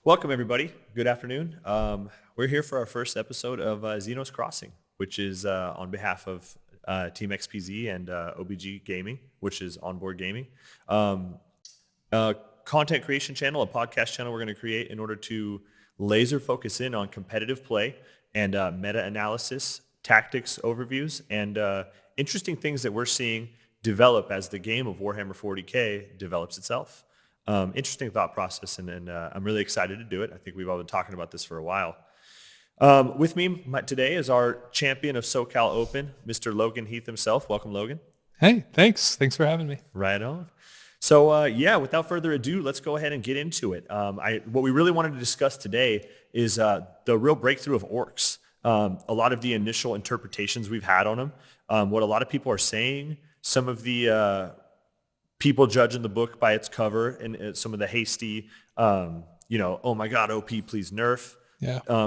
Welcome, everybody. Good afternoon. We're here for our first episode of Xenos Crossing, which is on behalf of Team XPZ and OBG Gaming, which is Onboard Gaming. A content creation channel, a podcast channel we're going to create in order to laser focus in on competitive play and meta-analysis, tactics overviews, and interesting things that we're seeing develop as the game of Warhammer 40K develops itself. Interesting thought process, and I'm really excited to do it. I think we've all been talking about this for a while. With me today is our champion of SoCal Open, Mr. Logan Heath himself. Welcome, Logan. Hey, thanks. Thanks for having me. Right on. So, without further ado, let's go ahead and get into it. What we really wanted to discuss today is the real breakthrough of orcs. A lot of the initial interpretations we've had on them, what a lot of people are saying, some of the people judging the book by its cover, and some of the hasty, oh my God, OP, please nerf,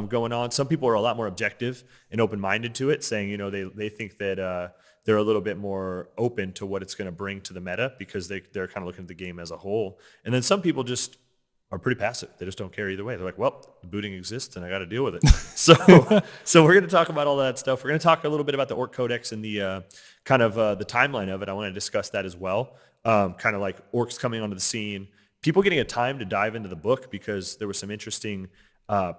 going on. Some people are a lot more objective and open-minded to it, saying, they think that they're a little bit more open to what it's going to bring to the meta because they're kind of looking at the game as a whole. And then some people just are pretty passive. They just don't care either way. They're like, well, the booting exists and I got to deal with it. So we're going to talk about all that stuff. We're going to talk a little bit about the Orc Codex and the the timeline of it. I want to discuss that as well. Kind of like orcs coming onto the scene, people getting a time to dive into the book because there was some interesting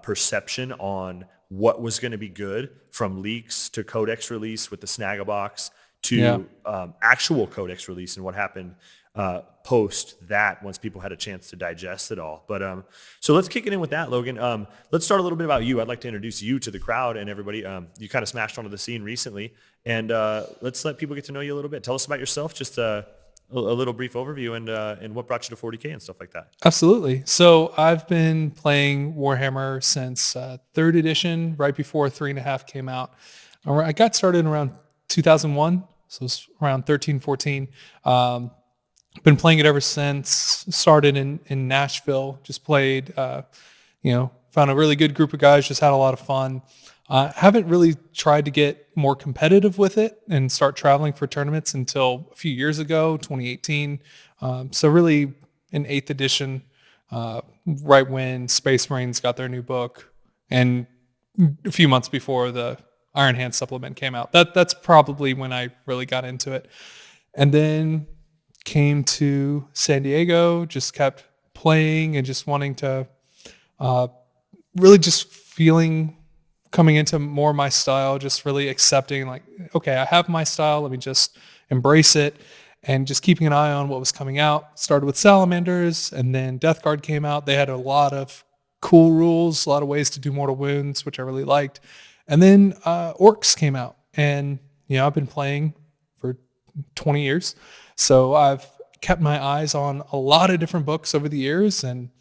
perception on what was going to be good, from leaks to codex release with the Snagabox to actual codex release and what happened post that once people had a chance to digest it all. But so let's kick it in with that, Logan. Let's start a little bit about you. I'd like to introduce you to the crowd and everybody. You kind of smashed onto the scene recently, and let's let people get to know you a little bit. Tell us about yourself, just a little brief overview and what brought you to 40K and stuff like that. Absolutely. So I've been playing Warhammer since 3rd edition, right before 3.5 came out. I got started around 2001, so it's around 13, 14. Been playing it ever since. Started in Nashville, just played, found a really good group of guys, just had a lot of fun. Haven't really tried to get more competitive with it and start traveling for tournaments until a few years ago, 2018. So really in 8th edition, right when Space Marines got their new book, and a few months before the Iron Hand supplement came out. That's probably when I really got into it. And then came to San Diego, just kept playing and just wanting to really just feeling coming into more my style, just really accepting like, okay, I have my style. Let me just embrace it, and just keeping an eye on what was coming out. Started with Salamanders, and then Death Guard came out. They had a lot of cool rules, a lot of ways to do mortal wounds, which I really liked. And then Orcs came out, and I've been playing for 20 years. So I've kept my eyes on a lot of different books over the years, and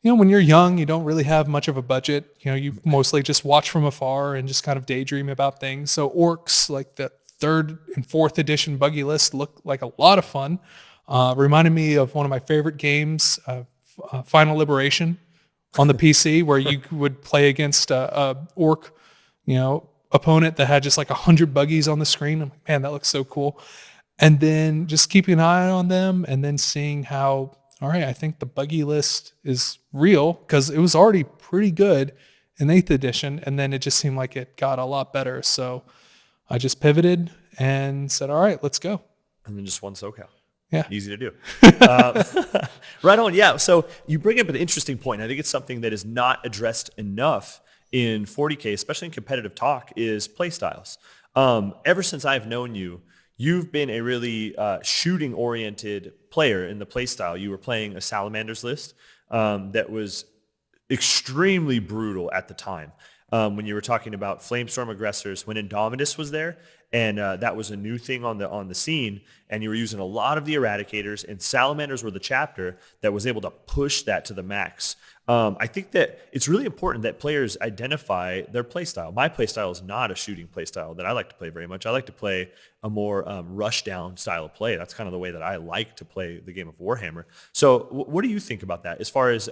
when you're young, you don't really have much of a budget. You mostly just watch from afar and just kind of daydream about things. So Orcs, like the 3rd and 4th edition buggy list, looked like a lot of fun. Reminded me of one of my favorite games, Final Liberation on the PC, where you would play against a orc, opponent that had just like 100 buggies on the screen. I'm like, man, that looks so cool. And then just keeping an eye on them, and then seeing how, all right, I think the buggy list is real, because it was already pretty good in 8th edition, and then it just seemed like it got a lot better. So I just pivoted and said, all right, let's go. And then just won SoCal. Yeah. Easy to do. Right on. Yeah. So you bring up an interesting point. I think it's something that is not addressed enough in 40K, especially in competitive talk, is play styles. Ever since I've known you, you've been a really shooting-oriented player in the playstyle. You were playing a Salamanders list that was extremely brutal at the time. When you were talking about Flamestorm Aggressors, when Indomitus was there, and that was a new thing on the scene, and you were using a lot of the Eradicators, and Salamanders were the chapter that was able to push that to the max. I think that it's really important that players identify their playstyle. My playstyle is not a shooting playstyle that I like to play very much. I like to play a more rush down style of play. That's kind of the way that I like to play the game of Warhammer. So what do you think about that as far as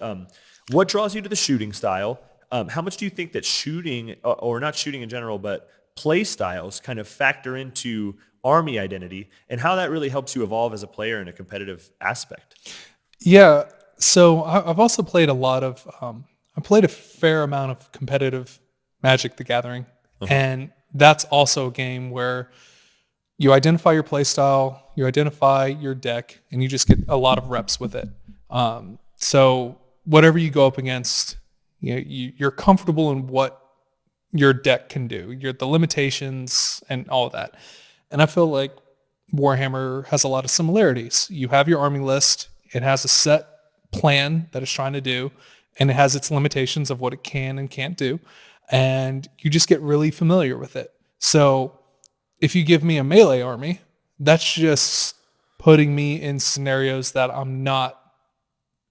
what draws you to the shooting style? How much do you think that shooting, or not shooting in general, but play styles kind of factor into army identity, and how that really helps you evolve as a player in a competitive aspect? Yeah. So I've also played a lot of I played a fair amount of competitive Magic the Gathering, and that's also a game where you identify your play style, you identify your deck, and you just get a lot of reps with it. So whatever you go up against, you're comfortable in what your deck can do, the limitations and all of that. And I feel like Warhammer has a lot of similarities. You have your army list, it has a set plan that it's trying to do, and it has its limitations of what it can and can't do. And you just get really familiar with it. So if you give me a melee army, that's just putting me in scenarios that I'm not,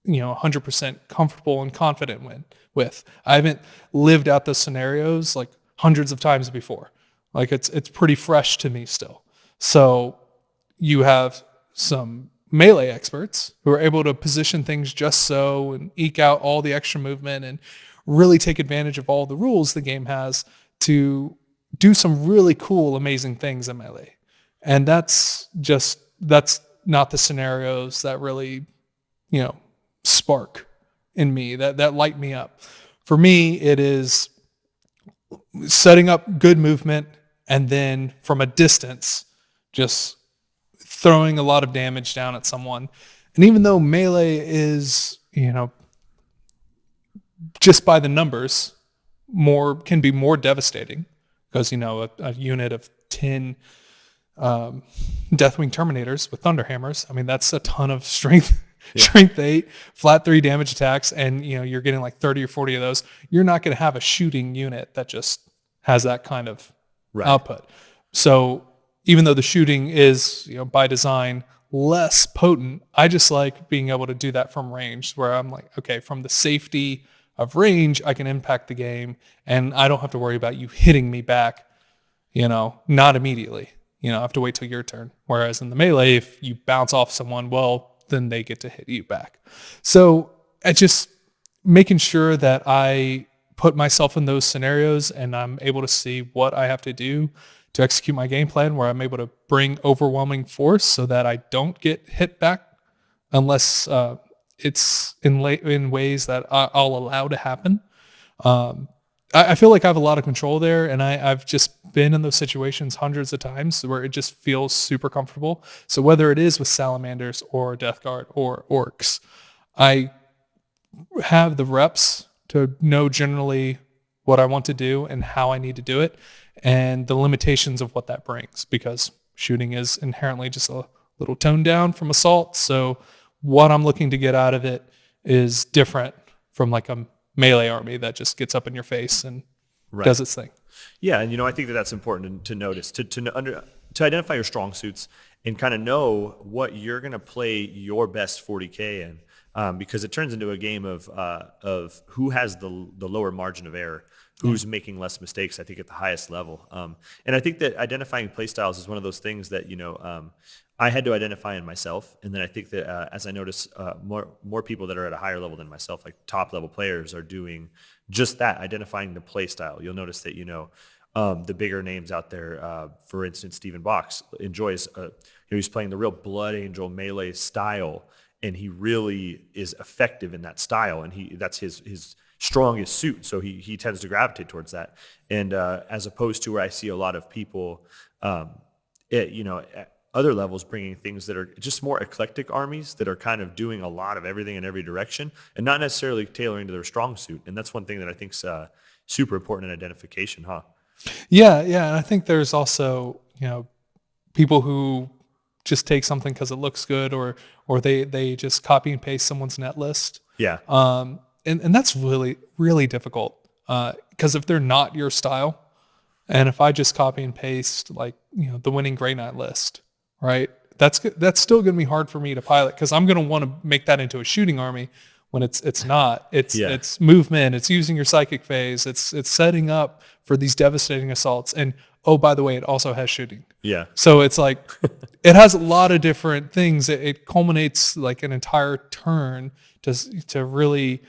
100% comfortable and confident with. I haven't lived out those scenarios like hundreds of times before. Like it's pretty fresh to me still. So you have some melee experts who are able to position things just so and eke out all the extra movement and really take advantage of all the rules the game has to do some really cool, amazing things in melee. And that's not the scenarios that really, spark in me, that light me up. For me, it is setting up good movement and then from a distance, just throwing a lot of damage down at someone. And even though melee is, just by the numbers, can be more devastating because, a unit of 10 Deathwing Terminators with Thunderhammers, that's a ton of strength. Yeah. Strength 8, flat 3 damage attacks, and you're getting like 30 or 40 of those. You're not going to have a shooting unit that just has that kind of output. So even though the shooting is, by design less potent, I just like being able to do that from range, where I'm like, okay, from the safety of range, I can impact the game, and I don't have to worry about you hitting me back, not immediately. I have to wait till your turn. Whereas in the melee, if you bounce off someone, well, then they get to hit you back. So it's just making sure that I put myself in those scenarios and I'm able to see what I have to do to execute my game plan, where I'm able to bring overwhelming force so that I don't get hit back unless it's in ways that I'll allow to happen. I feel like I have a lot of control there, and I've just been in those situations hundreds of times where it just feels super comfortable. So whether it is with salamanders or Death Guard or orcs, I have the reps to know generally what I want to do and how I need to do it, and the limitations of what that brings, because shooting is inherently just a little toned down from assault. So what I'm looking to get out of it is different from like a melee army that just gets up in your face and does its thing. Yeah, and I think that's important to notice, to identify your strong suits and kind of know what you're going to play your best 40K in, because it turns into a game of who has the lower margin of error, who's making less mistakes, I think, at the highest level. And I think that identifying playstyles is one of those things that, I had to identify in myself. And then I think that as I notice more people that are at a higher level than myself, like top level players, are doing just that, identifying the play style. You'll notice that, the bigger names out there, for instance, Stephen Box enjoys, he's playing the real Blood Angel melee style, and he really is effective in that style. And that's his strongest suit. So he tends to gravitate towards that. And as opposed to where I see a lot of people, at other levels, bringing things that are just more eclectic armies that are kind of doing a lot of everything in every direction and not necessarily tailoring to their strong suit. And that's one thing that I think is super important in identification, huh? Yeah. And I think there's also, people who just take something because it looks good, or they just copy and paste someone's net list. Yeah. And that's really, really difficult, because if they're not your style, and if I just copy and paste like, the winning Grey Knight list, right? That's still going to be hard for me to pilot, because I'm going to want to make that into a shooting army when it's not. It's movement. It's using your psychic phase. It's setting up for these devastating assaults. And oh, by the way, it also has shooting. Yeah. So it's like it has a lot of different things. It culminates like an entire turn to really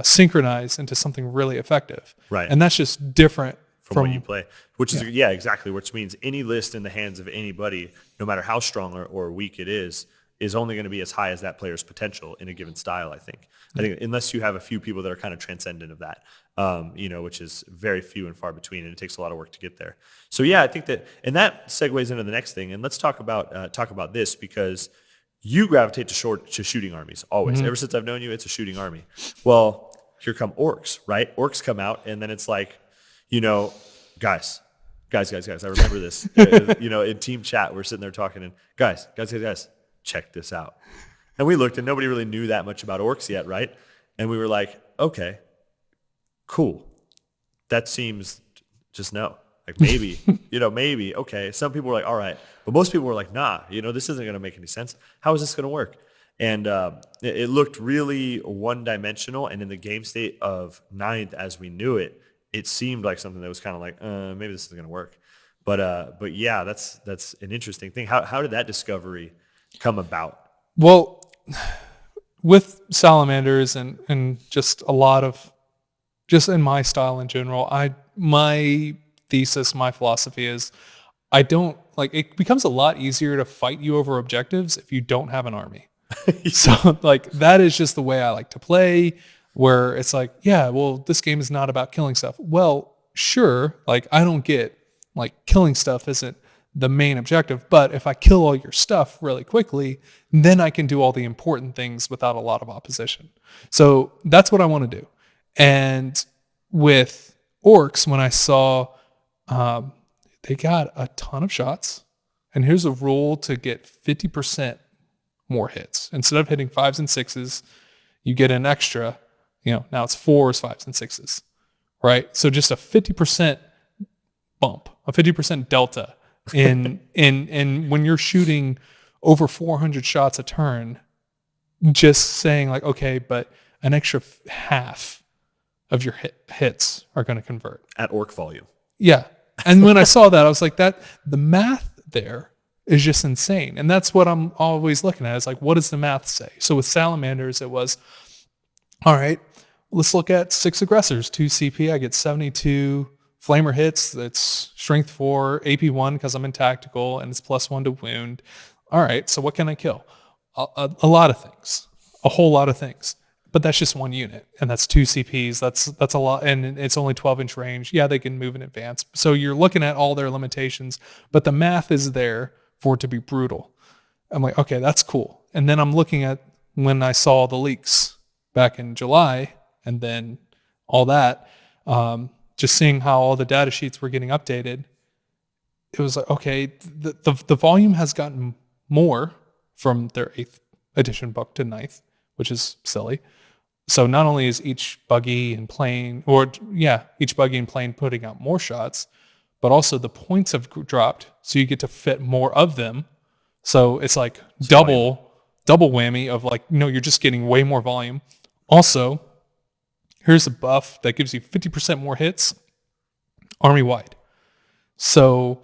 synchronize into something really effective. Right. And that's just different from what you play, which is exactly, which means any list in the hands of anybody, no matter how strong or weak it is is only going to be as high as that player's potential in a given style. I think unless you have a few people that are kind of transcendent of that, which is very few and far between, and it takes a lot of work to get there. So yeah, I think that, and that segues into the next thing. And let's talk about this, because you gravitate to shooting armies always. Ever since I've known you, it's a shooting army. Well, here come orcs, right? Orcs come out, and then it's like, guys, I remember this. In team chat, we're sitting there talking, and guys, check this out. And we looked, and nobody really knew that much about orcs yet, right? And we were like, okay, cool. That seems just no. Like maybe, maybe, okay. Some people were like, all right. But most people were like, nah, this isn't going to make any sense. How is this going to work? And it looked really one-dimensional. And in the game state of 9th as we knew it, it seemed like something that was kind of like, maybe this isn't going to work. But yeah, that's an interesting thing. How did that discovery come about? Well, with salamanders and just a lot of, just in my style in general, my thesis, my philosophy is, it becomes a lot easier to fight you over objectives if you don't have an army. So that is just the way I like to play, where it's like, yeah, well, this game is not about killing stuff. Well, sure, I don't get killing stuff isn't the main objective, but if I kill all your stuff really quickly, then I can do all the important things without a lot of opposition. So that's what I want to do. And with orcs, when I saw they got a ton of shots, and here's a rule to get 50% more hits. Instead of hitting 5s and 6s, you get an extra, now it's 4s, 5s, and 6s, right? So just a 50% bump, a 50% delta in when you're shooting over 400 shots a turn, just saying okay, but an extra half of your hits are going to convert. At orc volume. Yeah. And when I saw that, I was like, the math there is just insane. And that's what I'm always looking at. It's what does the math say? So with salamanders, it was, all right, let's look at 6 aggressors, 2 CP. I get 72 flamer hits. That's strength 4, AP 1 because I'm in tactical, and it's +1 to wound. All right, so what can I kill? A lot of things, a whole lot of things. But that's just one unit, and that's 2 CPs. That's a lot, and it's only 12-inch range. Yeah, they can move in advance. So you're looking at all their limitations, but the math is there for it to be brutal. I'm like, okay, that's cool. And then I'm looking at when I saw the leaks back in July, and then all that, just seeing how all the data sheets were getting updated, it was like, okay, the volume has gotten more from their 8th edition book to 9th, which is silly. So not only is each buggy and plane putting out more shots, but also the points have dropped, so you get to fit more of them. So it's double whammy of you're just getting way more volume. Also, here's a buff that gives you 50% more hits army-wide. So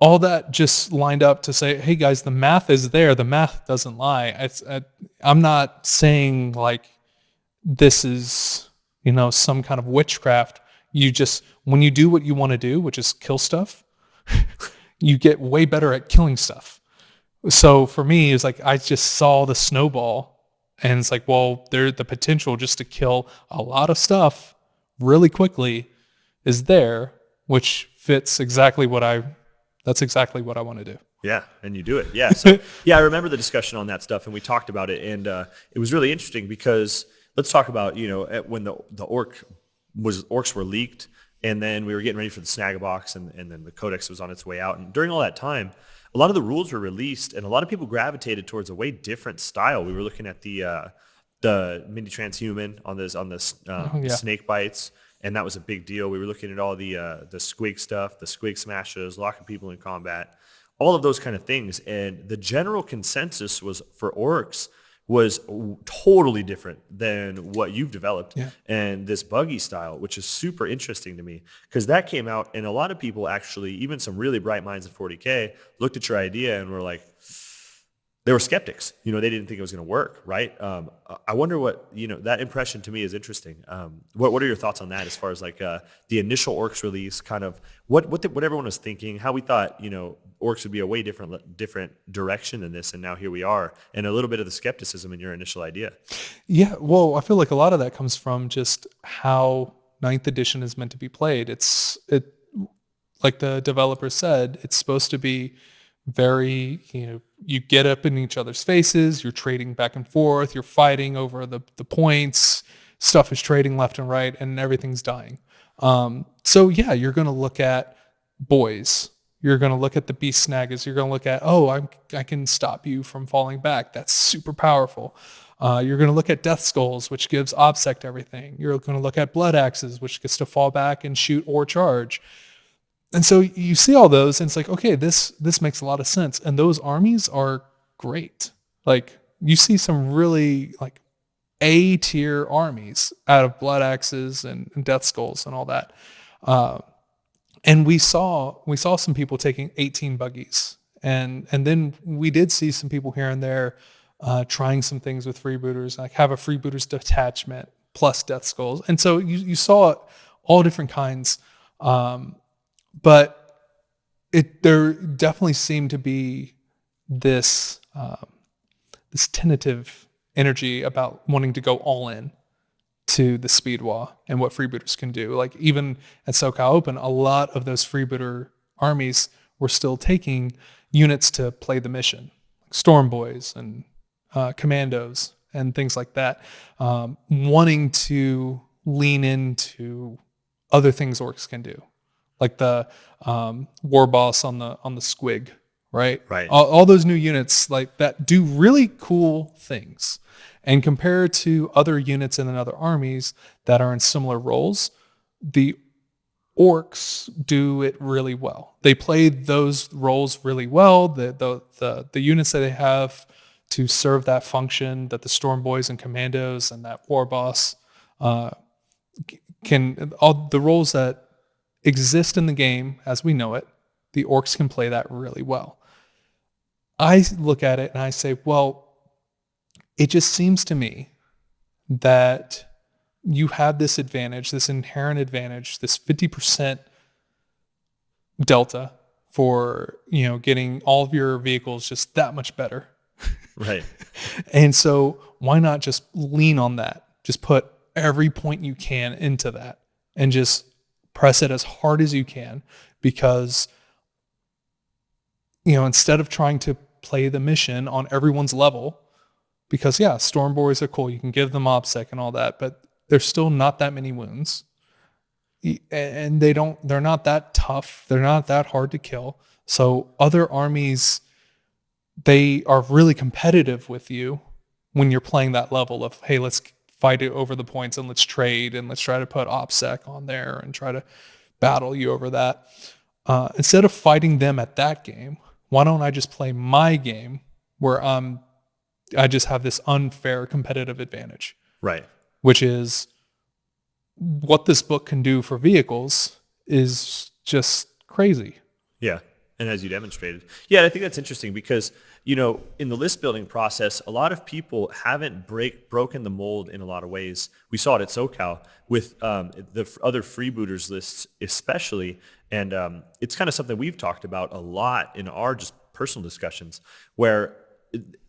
all that just lined up to say, hey guys, the math is there. The math doesn't lie. I'm not saying this is, some kind of witchcraft. When you do what you want to do, which is kill stuff, you get way better at killing stuff. So for me, it's I just saw the snowball, and it's the potential just to kill a lot of stuff really quickly is there, which fits exactly that's exactly what I want to do. Yeah, and you do it. Yeah. So yeah, I remember the discussion on that stuff, and we talked about it, and it was really interesting because let's talk about when the orcs were leaked, and then we were getting ready for the snag box, and then the codex was on its way out, and during all that time, a lot of the rules were released, and a lot of people gravitated towards a way different style. We were looking at the mini transhuman on this snake bites. And that was a big deal. We were looking at all the squig stuff, the squig smashes, locking people in combat, all of those kind of things. And the general consensus was for orcs was totally different than what you've developed and this buggy style, which is super interesting to me because that came out and a lot of people actually, even some really bright minds at 40K, looked at your idea and were like, they were skeptics. They didn't think it was going to work, right? I wonder what, that impression to me is interesting. What are your thoughts on that as far as like the initial orcs release, kind of what everyone was thinking, how we thought, orcs would be a way different direction than this, and now here we are, and a little bit of the skepticism in your initial idea. Yeah, well, I feel like a lot of that comes from just how ninth edition is meant to be played. It like the developer said, it's supposed to be very, you get up in each other's faces, you're trading back and forth, you're fighting over the points, stuff is trading left and right, and everything's dying. So yeah, you're going to look at boys. You're going to look at the beast snaggers. You're going to look at, I can stop you from falling back. That's super powerful. You're going to look at death skulls, which gives obsec to everything. You're going to look at blood axes, which gets to fall back and shoot or charge. And so you see all those, and it's like, okay, this makes a lot of sense. And those armies are great. Like, you see some really like A-tier armies out of blood axes and death skulls and all that. And we saw some people taking 18 buggies, and then we did see some people here and there trying some things with freebooters, like have a freebooters detachment plus death skulls. And so you saw all different kinds. But there definitely seemed to be this tentative energy about wanting to go all in to the Speedwa and what freebooters can do. Like, even at SoCal Open, a lot of those freebooter armies were still taking units to play the mission, like Storm Boys and Commandos and things like that, wanting to lean into other things orcs can do. Like the war boss on the squig, right? Right. All those new units like that do really cool things, and compared to other units in other armies that are in similar roles, the orcs do it really well. They play those roles really well. The units that they have to serve that function, that the Storm Boys and Commandos and that war boss can, all the roles that exist in the game as we know it, the orcs can play that really well. I look at it and I say, well, it just seems to me that you have this advantage, this inherent advantage, this 50% delta for, getting all of your vehicles just that much better. Right. And so why not just lean on that? Just put every point you can into that and just press it as hard as you can, because, instead of trying to play the mission on everyone's level, because yeah, Storm Boys are cool. You can give them OBSEC and all that, but there's still not that many wounds. And they're not that tough. They're not that hard to kill. So other armies, they are really competitive with you when you're playing that level of, hey, let's fight it over the points and let's trade and let's try to put OPSEC on there and try to battle you over that. Instead of fighting them at that game, why don't I just play my game where I just have this unfair competitive advantage? Right. Which is what this book can do for vehicles is just crazy. Yeah. And as you demonstrated. Yeah, I think that's interesting because, in the list building process, a lot of people haven't broken the mold in a lot of ways. We saw it at SoCal with the other freebooters lists especially. And it's kind of something we've talked about a lot in our just personal discussions, where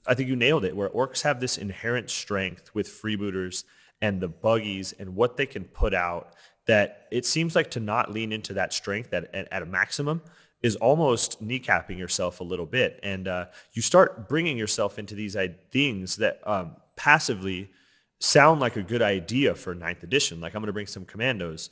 I think you nailed it, where orcs have this inherent strength with freebooters and the buggies and what they can put out, that it seems like to not lean into that strength at a maximum is almost kneecapping yourself a little bit. And you start bringing yourself into these things that passively sound like a good idea for 9th edition. Like, I'm going to bring some commandos.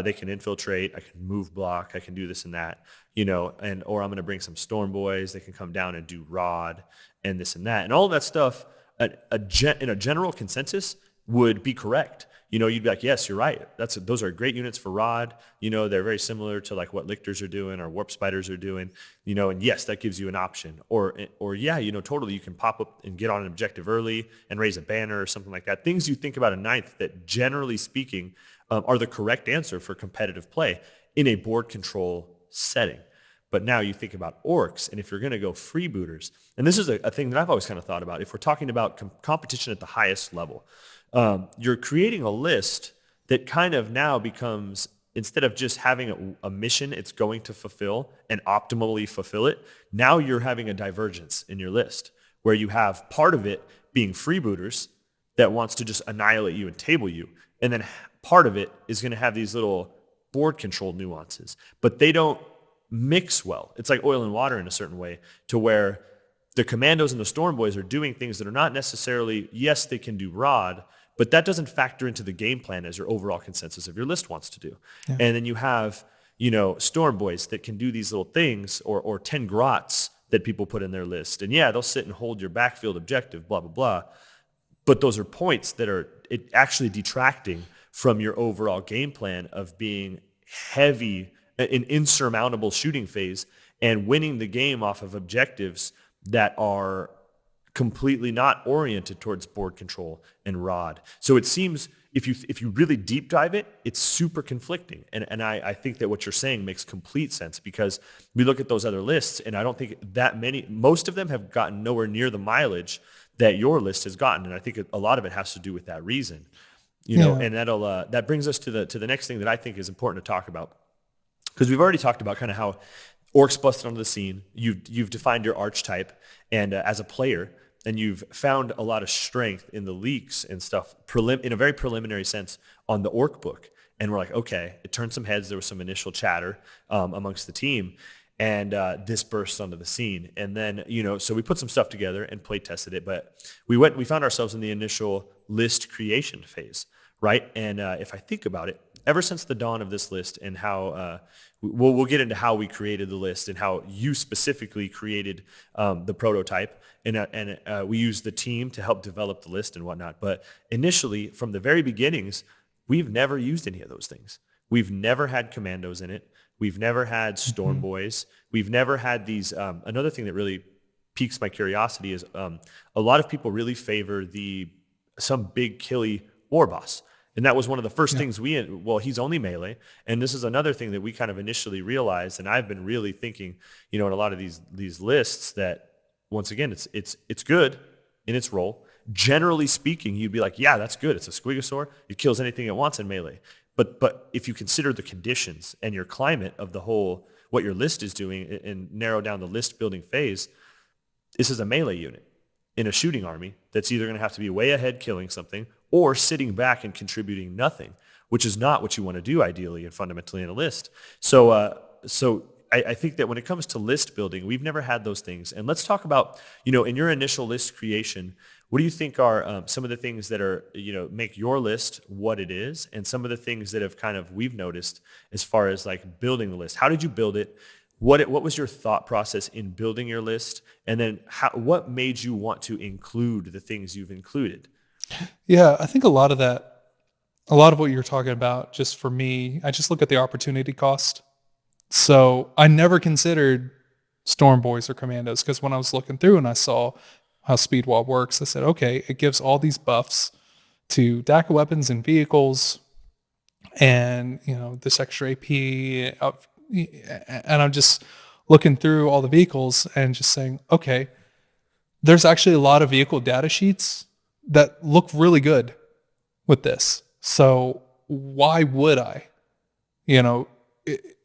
They can infiltrate. I can move block. I can do this and that, or I'm going to bring some Storm Boys. They can come down and do rod and this and that. And all of that stuff in a general consensus would be correct. You'd be like, yes, you're right. Those are great units for rod. They're very similar to like what lictors are doing or warp spiders are doing, and yes, that gives you an option. Or yeah, totally, you can pop up and get on an objective early and raise a banner or something like that. Things you think about in 9th that, generally speaking, are the correct answer for competitive play in a board control setting. But now you think about orcs, and if you're going to go freebooters, and this is a thing that I've always kind of thought about, if we're talking about competition at the highest level, you're creating a list that kind of now becomes, instead of just having a mission it's going to fulfill and optimally fulfill it, now you're having a divergence in your list where you have part of it being freebooters that wants to just annihilate you and table you. And then part of it is going to have these little board control nuances, but they don't mix well. It's like oil and water in a certain way, to where the commandos and the storm boys are doing things that are not necessarily, yes, they can do rod, but that doesn't factor into the game plan as your overall consensus of your list wants to do. Yeah. And then you have, storm boys that can do these little things, or 10 grots that people put in their list. And yeah, they'll sit and hold your backfield objective, blah, blah, blah. But those are points that are actually detracting from your overall game plan of being heavy, an insurmountable shooting phase, and winning the game off of objectives that are completely not oriented towards board control and rod. So it seems, if you really deep dive it, it's super conflicting. And I think that what you're saying makes complete sense, because we look at those other lists, and I don't think most of them have gotten nowhere near the mileage that your list has gotten. And I think a lot of it has to do with that reason. And that brings us to the next thing that I think is important to talk about. Because we've already talked about kind of how orcs busted onto the scene. You've defined your archetype, and as a player, and you've found a lot of strength in the leaks and stuff in a very preliminary sense on the orc book. And we're like, okay, it turned some heads. There was some initial chatter amongst the team, and this burst onto the scene. And then, so we put some stuff together and play tested it, but we found ourselves in the initial list creation phase, right? And if I think about it, ever since the dawn of this list, and how we'll get into how we created the list and how you specifically created the prototype, and we used the team to help develop the list and whatnot. But initially, from the very beginnings, we've never used any of those things. We've never had commandos in it. We've never had storm boys. We've never had these. Another thing that really piques my curiosity is a lot of people really favor some big killy war boss. And that was one of the first things he's only melee. And this is another thing that we kind of initially realized. And I've been really thinking, in a lot of these lists, that once again, it's good in its role. Generally speaking, you'd be like, yeah, that's good. It's a squigosaur. It kills anything it wants in melee. But if you consider the conditions and your climate of the whole, what your list is doing, and narrow down the list building phase, this is a melee unit in a shooting army that's either going to have to be way ahead killing something, or sitting back and contributing nothing, which is not what you want to do ideally and fundamentally in a list. So I think that when it comes to list building, we've never had those things. And let's talk about, in your initial list creation, what do you think are some of the things that are, make your list what it is, and some of the things that have we've noticed as far as like building the list? How did you build it? What was your thought process in building your list? And then what made you want to include the things you've included? Yeah, I think a lot of what you're talking about, just for me, I just look at the opportunity cost. So I never considered storm boys or commandos, because when I was looking through and I saw how speed wall works, I said, okay, it gives all these buffs to DACA weapons and vehicles, and this extra AP, and I'm just looking through all the vehicles and just saying, okay, there's actually a lot of vehicle data sheets that look really good with this. So why would I,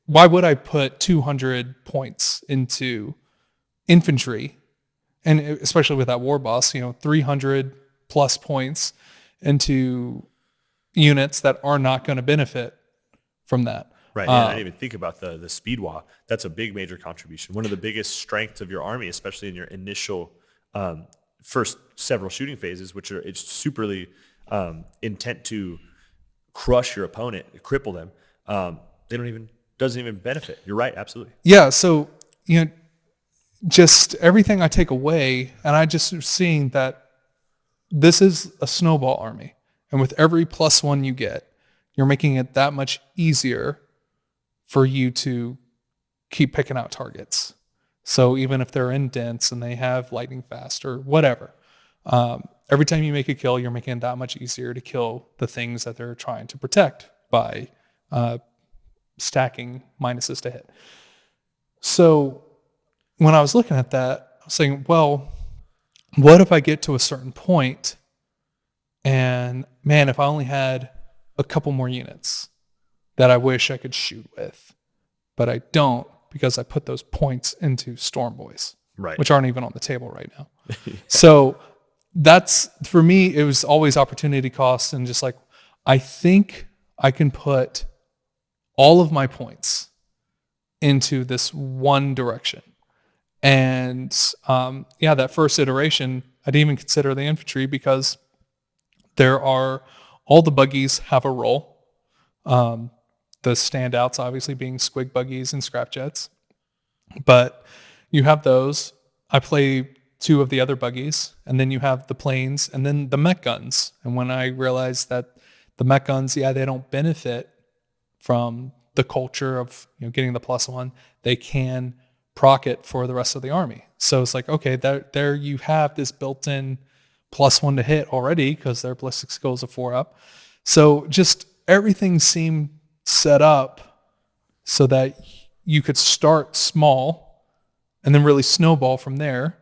why would I put 200 points into infantry, and especially with that war boss, 300 plus points into units that are not going to benefit from that? Right. I didn't even think about the speed wall. That's a big major contribution. One of the biggest strengths of your army, especially in your initial first several shooting phases, which are it's superly intent to crush your opponent, cripple them. Doesn't even benefit. You're right, absolutely. Yeah. So just everything I take away, and I just seeing that this is a snowball army, and with every +1 you get, you're making it that much easier for you to keep picking out targets. So even if they're in dense and they have lightning fast or whatever, every time you make a kill, you're making it that much easier to kill the things that they're trying to protect by stacking minuses to hit. So when I was looking at that, I was saying, well, what if I get to a certain point and man, if I only had a couple more units that I wish I could shoot with, but I don't because I put those points into Storm Boys, Right. which aren't even on the table right now. So that's, for me, it was always opportunity cost and just like, I think I can put all of my points into this one direction. And that first iteration, I didn't even consider the infantry because all the buggies have a role. The standouts obviously being squig buggies and scrap jets. But you have those. I play 2 of the other buggies, and then you have the planes, and then the mech guns. And when I realized that the mech guns, they don't benefit from the culture of getting the +1, they can proc it for the rest of the army. So it's like, okay, there you have this built-in +1 to hit already because their ballistic skill is a 4-up. So just everything seemed set up so that you could start small and then really snowball from there.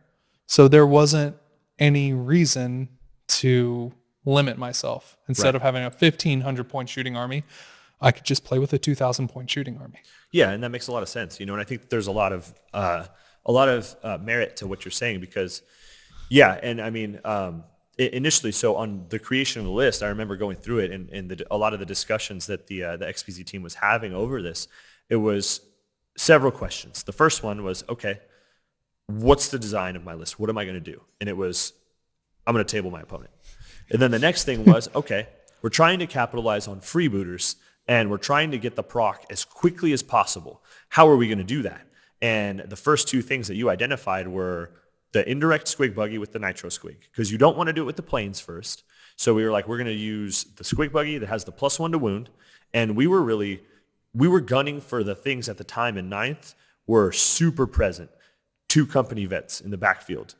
So there wasn't any reason to limit myself. Instead of having a 1,500 point shooting army, I could just play with a 2,000 point shooting army. Yeah, and that makes a lot of sense, and I think there's a lot of merit to what you're saying because, and I mean, initially, so on the creation of the list, I remember going through it and a lot of the discussions that the XPZ team was having over this. It was several questions. The first one was, okay, what's the design of my list? What am I going to do? And it was, I'm going to table my opponent. And then the next thing was, okay, we're trying to capitalize on freebooters and we're trying to get the proc as quickly as possible. How are we going to do that? And the first 2 things that you identified were the indirect squig buggy with the nitro squig, because you don't want to do it with the planes first. So we were like, we're going to use the squig buggy that has the +1 to wound. And we were gunning for the things at the time in 9th were super present. 2 company vets in the backfield,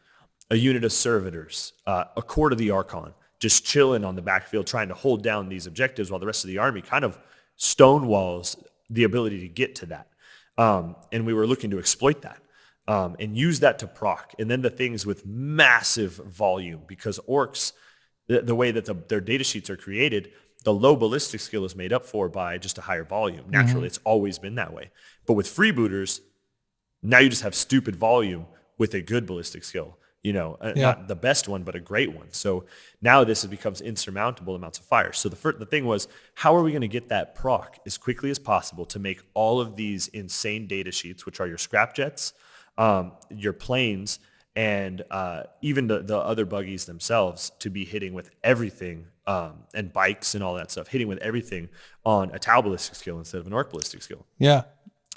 a unit of servitors, a court of the Archon, just chilling on the backfield trying to hold down these objectives while the rest of the army kind of stonewalls the ability to get to that. And we were looking to exploit that and use that to proc. And then the things with massive volume, because orcs, the way that their data sheets are created, the low ballistic skill is made up for by just a higher volume. Naturally, It's always been that way. But with freebooters, now you just have stupid volume with a good ballistic skill. Not the best one, but a great one. So now this becomes insurmountable amounts of fire. So the thing was, how are we going to get that proc as quickly as possible to make all of these insane data sheets, which are your scrap jets, your planes, and even the other buggies themselves, to be hitting with everything, and bikes and all that stuff, hitting with everything on a Tau ballistic skill instead of an orc ballistic skill. Yeah.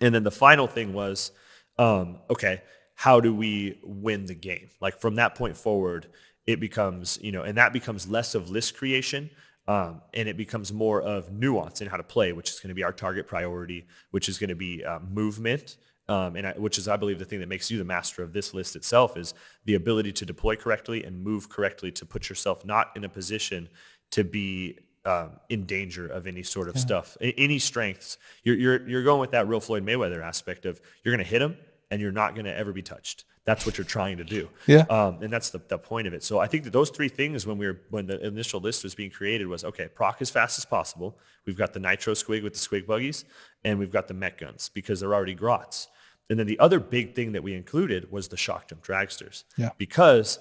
And then the final thing was, okay, how do we win the game? Like from that point forward, it becomes, and that becomes less of list creation, and it becomes more of nuance in how to play, which is going to be our target priority, which is going to be movement, which is, I believe, the thing that makes you the master of this list itself, is the ability to deploy correctly and move correctly to put yourself not in a position to be in danger of any sort of stuff, any strengths. You're going with that real Floyd Mayweather aspect of you're going to hit him and you're not going to ever be touched. That's what you're trying to do. Yeah. And that's the point of it. So I think that those 3 things when the initial list was being created was, okay, proc as fast as possible. We've got the nitro squig with the squig buggies, and we've got the mech guns because they're already grots. And then the other big thing that we included was the shock jump dragsters. Yeah. Because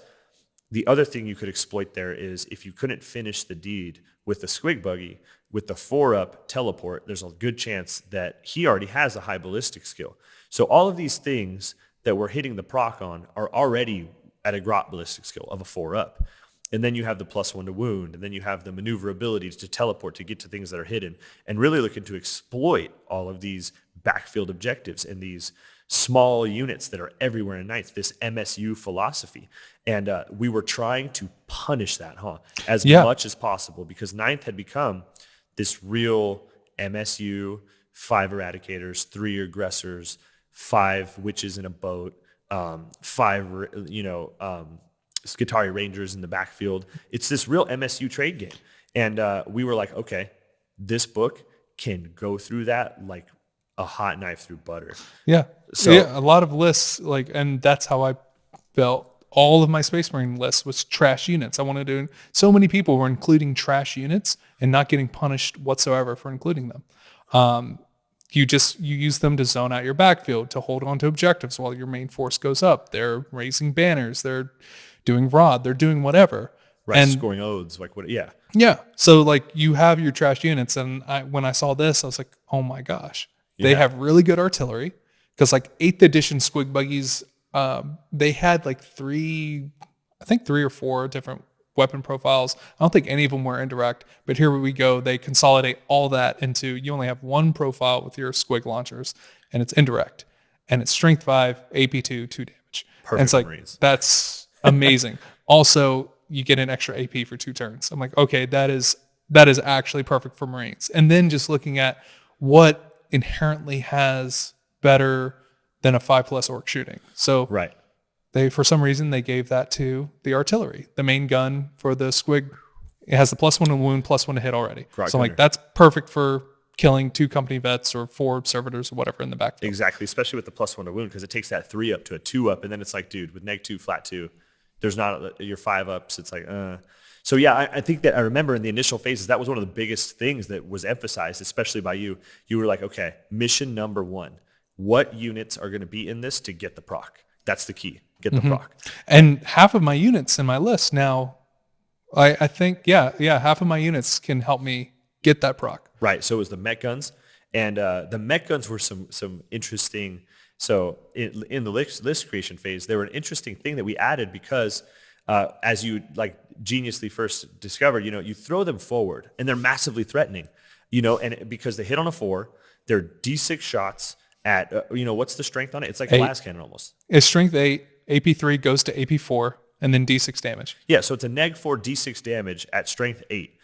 the other thing you could exploit there is if you couldn't finish the deed with the squig buggy, with the 4-up teleport, there's a good chance that he already has a high ballistic skill. So all of these things that we're hitting the proc on are already at a grot ballistic skill of a 4-up. And then you have the +1 to wound, and then you have the maneuverability to teleport to get to things that are hidden, and really looking to exploit all of these backfield objectives and these small units that are everywhere in Ninth, this MSU philosophy. And we were trying to punish that, as much as possible, because Ninth had become this real MSU, 5 eradicators, 3 aggressors, 5 witches in a boat, 5, Skitari Rangers in the backfield. It's this real MSU trade game. And we were like, okay, this book can go through that like a hot knife through butter. Yeah. So Yeah, a lot of lists, like, and that's how I built all of my Space Marine lists was trash units. I wanted to, so many people were including trash units and not getting punished whatsoever for including them. You use them to zone out your backfield, to hold on to objectives while your main force goes up. They're raising banners, they're doing rod, they're doing whatever. right, And scoring odes, like what? Yeah, yeah, so like you have your trash units, and when I saw this, I was like, oh my gosh, they Yeah. have really good artillery, because like 8th edition squig buggies, they had like three or four different weapon profiles. I don't think any of them were indirect, but here we go. They consolidate all that into, you only have one profile with your squig launchers, and it's indirect, and it's strength 5, AP 2, 2 damage. And it's like, Marines. that's amazing. Also, you get an extra AP for 2 turns. I'm like, okay, that is actually perfect for Marines. And then just looking at what inherently has better than a 5+ orc shooting. So right. they, for some reason, they gave that to the artillery. The main gun for the squig, it has the +1 to wound, +1 to hit already. Grog So I'm like, gunner. that's perfect for killing 2 company vets or 4 servitors or whatever in the backfield. Exactly, especially with the +1 to wound, because it takes that 3 up to a 2 up, and then it's like, dude, with -2, flat 2, there's not your 5 ups. It's like, So yeah, I think that I remember in the initial phases, that was one of the biggest things that was emphasized, especially by you. You were like, okay, mission number 1, what units are going to be in this to get the proc? That's the key. Get the proc. And half of my units in my list now, I think, half of my units can help me get that proc. Right. So it was the mech guns, and the mech guns were some interesting. So in the list creation phase, they were an interesting thing that we added because as you like geniusly first discovered, you throw them forward and they're massively threatening, and because they hit on a 4, they're D6 shots at what's the strength on it? It's like a 8. las cannon almost. It's strength 8, AP3 goes to AP4, and then D6 damage. Yeah, so it's a -4 D6 damage at strength 8.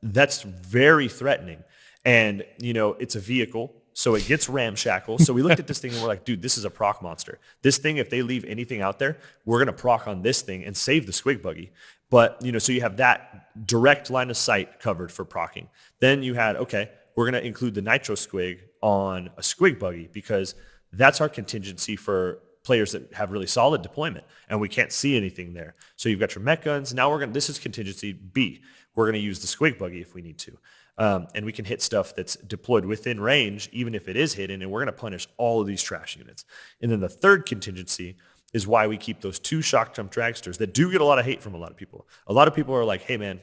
That's very threatening. And, it's a vehicle, so it gets ramshackle. So we looked at this thing and we're like, dude, this is a proc monster. This thing, if they leave anything out there, we're going to proc on this thing and save the squig buggy. But, so you have that direct line of sight covered for procking. Then you had, okay, we're going to include the nitro squig on a squig buggy because that's our contingency for players that have really solid deployment and we can't see anything there. So you've got your mech guns. Now this is contingency B. We're going to use the squig buggy if we need to. And we can hit stuff that's deployed within range, even if it is hidden, and we're going to punish all of these trash units. And then the third contingency is why we keep those 2 shock jump dragsters that do get a lot of hate from a lot of people. A lot of people are like, hey man,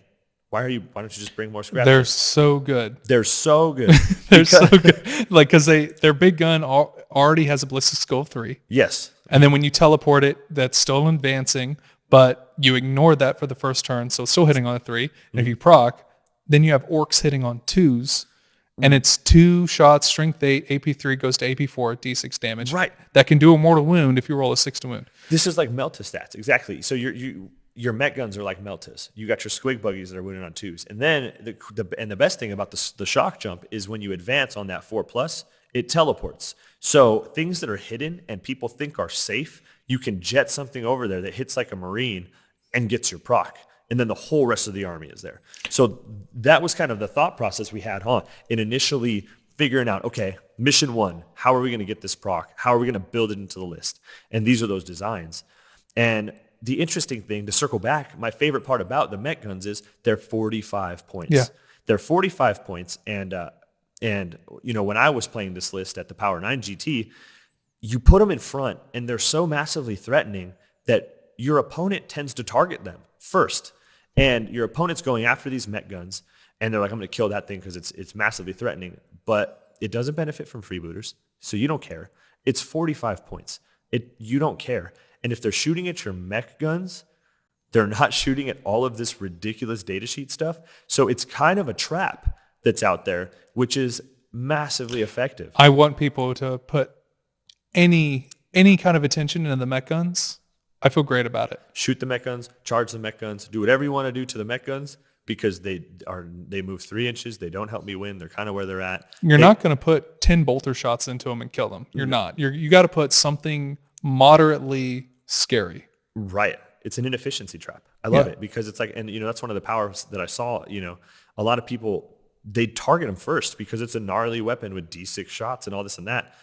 why don't you just bring more scrap? They're so good. They're so good. They're so good. Like, because their big gun already has a ballistic skill of 3. Yes. And then when you teleport it, that's still advancing, but you ignore that for the first turn, so it's still hitting on a 3. And if you proc, then you have orcs hitting on 2s, and it's 2 shots, strength 8, AP3 goes to AP4, D6 damage. Right. That can do a mortal wound if you roll a 6 to wound. This is like Melta stats. Exactly. So your mech guns are like Meltas. You got your squig buggies that are wounded on 2s. And then the best thing about the shock jump is when you advance on that 4+, it teleports. So things that are hidden and people think are safe, you can jet something over there that hits like a Marine and gets your proc. And then the whole rest of the army is there. So that was kind of the thought process we had in initially figuring out, okay, mission 1, how are we going to get this proc? How are we going to build it into the list? And these are those designs. And the interesting thing, to circle back, my favorite part about the mech guns is they're 45 points. Yeah. They're 45 points. And when I was playing this list at the Power 9 GT, you put them in front and they're so massively threatening that your opponent tends to target them first. And your opponent's going after these mech guns, and they're like, I'm going to kill that thing because it's massively threatening. But it doesn't benefit from freebooters, so you don't care. It's 45 points. You don't care. And if they're shooting at your mech guns, they're not shooting at all of this ridiculous datasheet stuff. So it's kind of a trap that's out there, which is massively effective. I want people to put any kind of attention into the mech guns. I feel great about it. Shoot the mech guns, charge the mech guns, do whatever you want to do to the mech guns because they move 3 inches. They don't help me win. They're kind of where they're at. You're not going to put 10 bolter shots into them and kill them. You're not. You got to put something moderately scary. Right. It's an inefficiency trap. I love it because it's like, and that's one of the powers that I saw, a lot of people they target them first because it's a gnarly weapon with D6 shots and all this and that.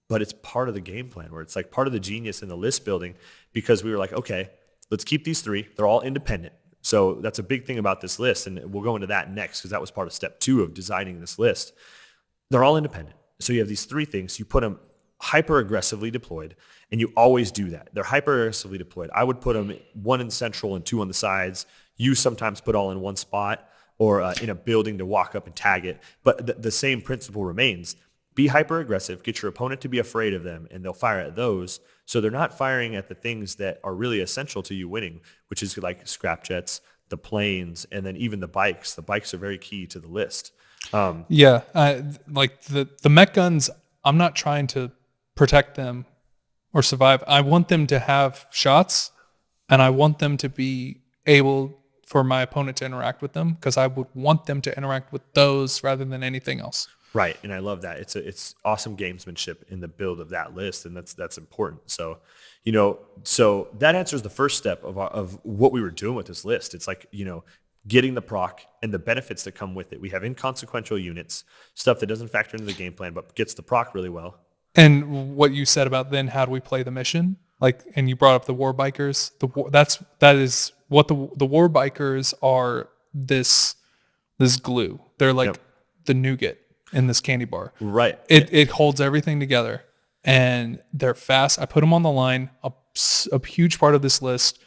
But it's part of the game plan where it's like part of the genius in the list building, because we were like, okay, let's keep these 3. They're all independent. So that's a big thing about this list. And we'll go into that next because that was part of step 2 of designing this list. They're all independent. So you have these 3 things. You put them hyper aggressively deployed, and you always do that. They're hyper aggressively deployed. I would put them 1 in central and 2 on the sides. You sometimes put all in one spot or in a building to walk up and tag it. But the same principle remains. Be hyper aggressive, get your opponent to be afraid of them, and they'll fire at those. So they're not firing at the things that are really essential to you winning, which is like scrap jets, the planes, and then even the bikes. The bikes are very key to the list. Like the mech guns, I'm not trying to protect them or survive. I want them to have shots, and I want them to be able for my opponent to interact with them, because I would want them to interact with those rather than anything else. Right, and I love that. It's awesome gamesmanship in the build of that list, and that's important. So, so that answers the first step of what we were doing with this list. It's like, getting the proc and the benefits that come with it. We have inconsequential units, stuff that doesn't factor into the game plan, but gets the proc really well. And what you said about then, how do we play the mission? And you brought up the war bikers. That is what the war bikers are. This glue. They're like the nougat in this candy bar. Right. It holds everything together, and they're fast. I put them on the line. A huge part of this list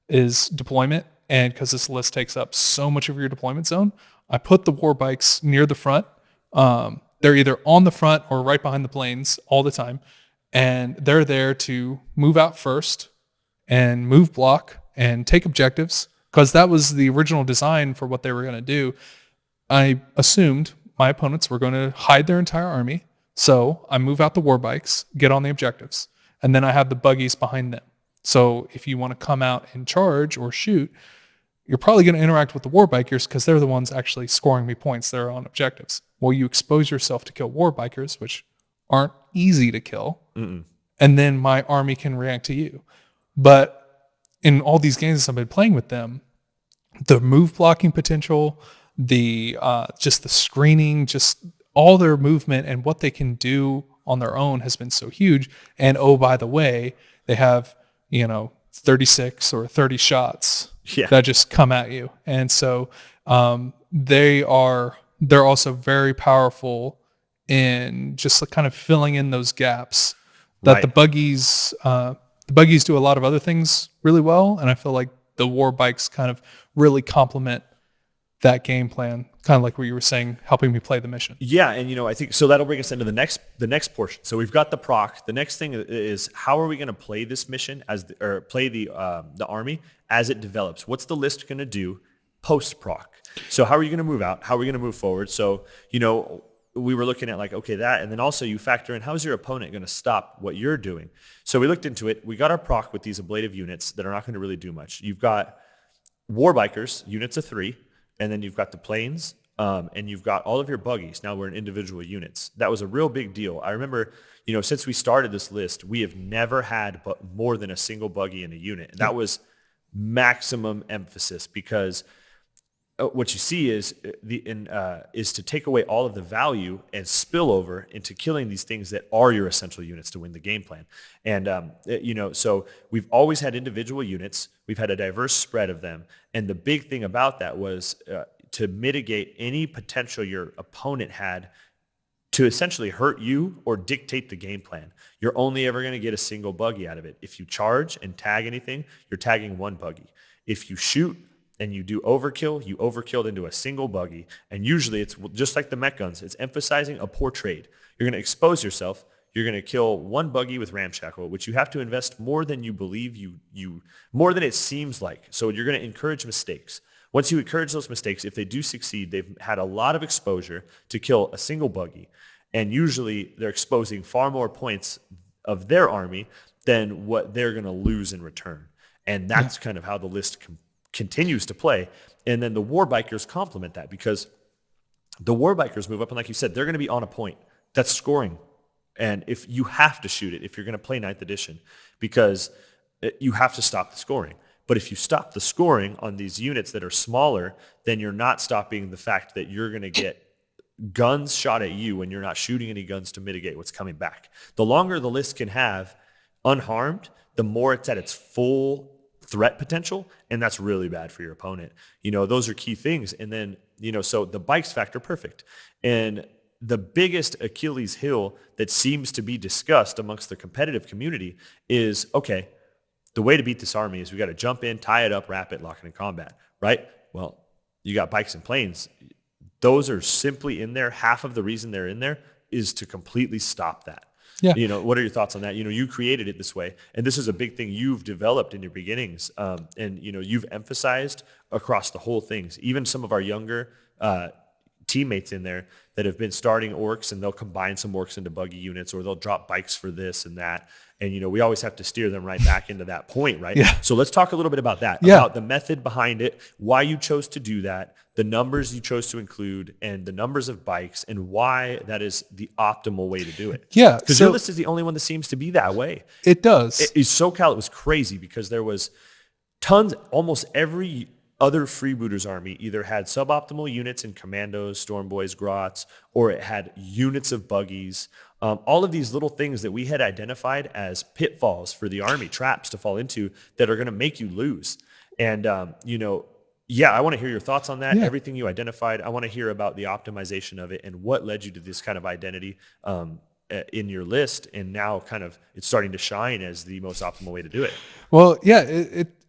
is deployment, and because this list takes up so much of your deployment zone, I put the war bikes near the front. They're either on the front or right behind the planes all the time, and they're there to move out first and move block and take objectives, because that was the original design for what they were going to do. I assumed my opponents were going to hide their entire army, so I move out the war bikes, get on the objectives, and then I have the buggies behind them. So if you want to come out and charge or shoot, you're probably going to interact with the war bikers because they're the ones actually scoring me points. They're on objectives. Well, you expose yourself to kill war bikers, which aren't easy to kill, and then my army can react to you. But in all these games I've been playing with them, the move blocking potential, the just the screening, just all their movement and what they can do on their own has been so huge. And oh, by the way, they have 36 or 30 shots that just come at you, and so they're also very powerful in just kind of filling in those gaps that the buggies do a lot of other things really well, and I feel like the war bikes kind of really complement that game plan, kind of like what you were saying, helping me play the mission. Yeah, and I think so that'll bring us into the next portion. So we've got the proc. The next thing is, how are we going to play this mission play the army as it develops? What's the list going to do post proc? So how are you going to move out? How are we going to move forward? So we were looking at that, and then also you factor in, how's your opponent going to stop what you're doing? So we looked into it. We got our proc with these ablative units that are not going to really do much. You've got war bikers, units of 3. And then you've got the planes, and you've got all of your buggies. Now we're in individual units. That was a real big deal. I remember, since we started this list, we have never had more than a single buggy in a unit. And that was maximum emphasis, because what you see is to take away all of the value and spill over into killing these things that are your essential units to win the game plan. And so we've always had individual units. We've had a diverse spread of them, and the big thing about that was to mitigate any potential your opponent had to essentially hurt you or dictate the game plan. You're only ever going to get a single buggy out of it. If you charge and tag anything, you're tagging one buggy. If you shoot and you do overkill, you overkilled into a single buggy. And usually it's just like the mech guns. It's emphasizing a poor trade. You're going to expose yourself. You're going to kill one buggy with ramshackle, which you have to invest more than you believe more than it seems like. So you're going to encourage mistakes. Once you encourage those mistakes, if they do succeed, they've had a lot of exposure to kill a single buggy. And usually they're exposing far more points of their army than what they're going to lose in return. And that's kind of how the list continues to play. And then the war bikers complement that, because the war bikers move up, and like you said, they're going to be on a point that's scoring. And if you have to shoot it, if you're going to play 9th edition, because you have to stop the scoring. But if you stop the scoring on these units that are smaller, then you're not stopping the fact that you're going to get guns shot at you when you're not shooting any guns to mitigate what's coming back. The longer the list can have unharmed, the more it's at its full threat potential, and that's really bad for your opponent. Those are key things. And then, so the bikes factor, perfect. And the biggest Achilles heel that seems to be discussed amongst the competitive community is, okay, the way to beat this army is we got to jump in, tie it up, wrap it, lock it in combat, right? Well, you got bikes and planes. Those are simply in there. Half of the reason they're in there is to completely stop that. Yeah. What are your thoughts on that? You created it this way, and this is a big thing you've developed in your beginnings. And you've emphasized across the whole things, even some of our younger teammates in there that have been starting orcs, and they'll combine some orcs into buggy units, or they'll drop bikes for this and that. And, we always have to steer them right back into that point, right? Yeah. So let's talk a little bit about that, about the method behind it, why you chose to do that, the numbers you chose to include, and the numbers of bikes, and why that is the optimal way to do it. Yeah. Because your list is the only one that seems to be that way. It does. SoCal, it was crazy because there was tons, almost every other Freebooters army either had suboptimal units in commandos, storm boys, grots, or it had units of buggies. All of these little things that we had identified as pitfalls for the army, traps to fall into that are going to make you lose. And, I want to hear your thoughts on that. Yeah. Everything you identified. I want to hear about the optimization of it and what led you to this kind of identity in your list. And now kind of it's starting to shine as the most optimal way to do it. Well, yeah,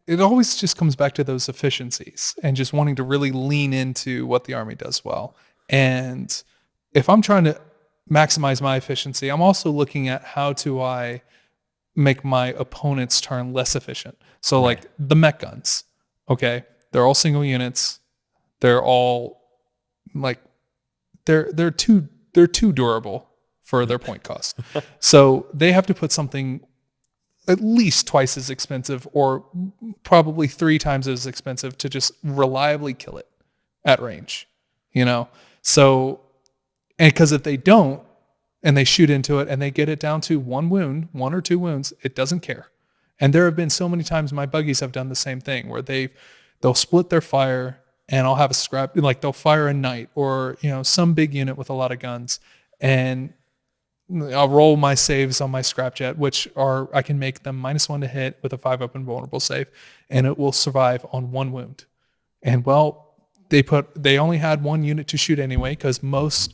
it always just comes back to those efficiencies and just wanting to really lean into what the army does well. And if I'm trying to maximize my efficiency, I'm also looking at how do I make my opponent's turn less efficient. So like the mech guns, okay, they're all single units. They're all like they're too durable for their point cost. So they have to put something at least twice as expensive, or probably 3 times as expensive, to just reliably kill it at range. So, and because if they don't, and they shoot into it and they get it down to 1 or 2 wounds, it doesn't care. And there have been so many times my buggies have done the same thing, where they'll split their fire, and I'll have a scrap, like they'll fire a knight or some big unit with a lot of guns, and I'll roll my saves on my scrapjet, which are, I can make them -1 to hit with a 5 open vulnerable save, and it will survive on 1 wound. And well, they only had 1 unit to shoot anyway, because most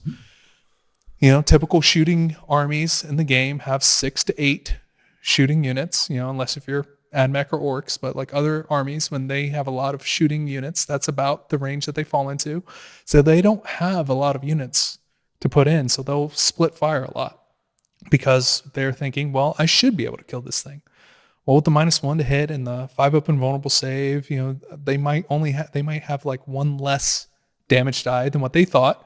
typical shooting armies in the game have 6 to 8 shooting units, unless if you're AdMech or orcs, but like other armies, when they have a lot of shooting units, that's about the range that they fall into. So they don't have a lot of units to put in, so they'll split fire a lot because they're thinking, well, I should be able to kill this thing. Well, with the -1 to hit and the 5 open vulnerable save, they might have like 1 less damage die than what they thought.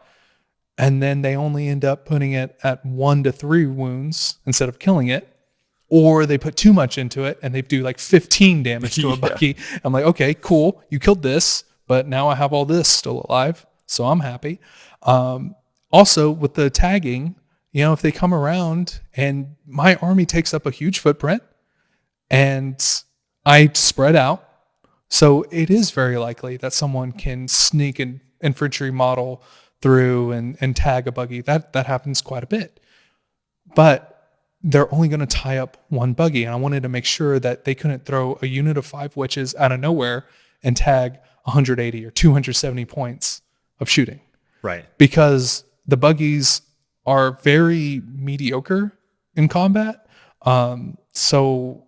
And then they only end up putting it at 1 to 3 wounds instead of killing it. Or they put too much into it and they do like 15 damage to a buggy. I'm like, okay, cool. You killed this, but now I have all this still alive. So I'm happy. Also with the tagging, if they come around and my army takes up a huge footprint and I spread out, so it is very likely that someone can sneak an infantry model through and tag a buggy. That happens quite a bit. But they're only going to tie up 1 buggy. And I wanted to make sure that they couldn't throw a unit of 5 witches out of nowhere and tag 180 or 270 points of shooting. Right. Because the buggies are very mediocre in combat. So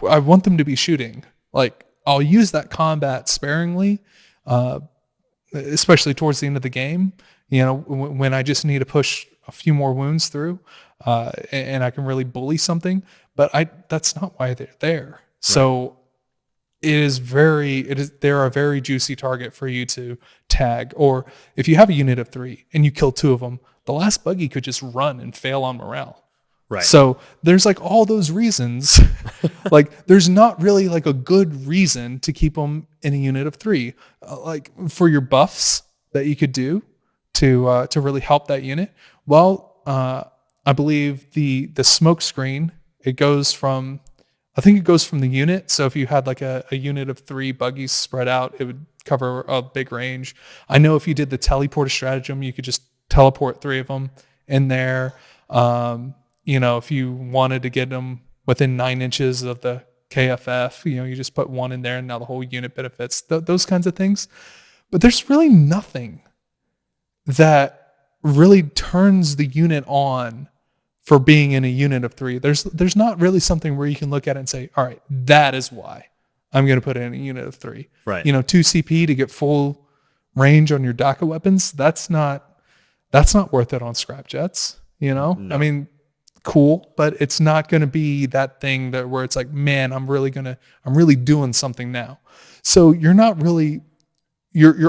I want them to be shooting. Like, I'll use that combat sparingly, especially towards the end of the game, when I just need to push a few more wounds through, and I can really bully something, but that's not why they're there. So they're a very juicy target for you to tag. Or if you have a unit of 3 and you kill 2 of them, the last buggy could just run and fail on morale. Right. So there's like all those reasons. Like there's not really like a good reason to keep them in a unit of 3. Like for your buffs that you could do to really help that unit. Well, I believe the smoke screen, it goes from the unit. So if you had like a unit of 3 buggies spread out, it would cover a big range. I know if you did the teleport stratagem, you could just teleport 3 of them in there. If you wanted to get them within 9 inches of the KFF, you just put 1 in there and now the whole unit benefits, those kinds of things. But there's really nothing that really turns the unit on for being in a unit of 3. There's not really something where you can look at it and say, all right, that is why I'm going to put it in a unit of 3. Right. 2 CP to get full range on your DACA weapons. That's not worth it on scrapjets. No. I mean, cool, but it's not going to be that thing where it's like, man, I'm really doing something now. So you're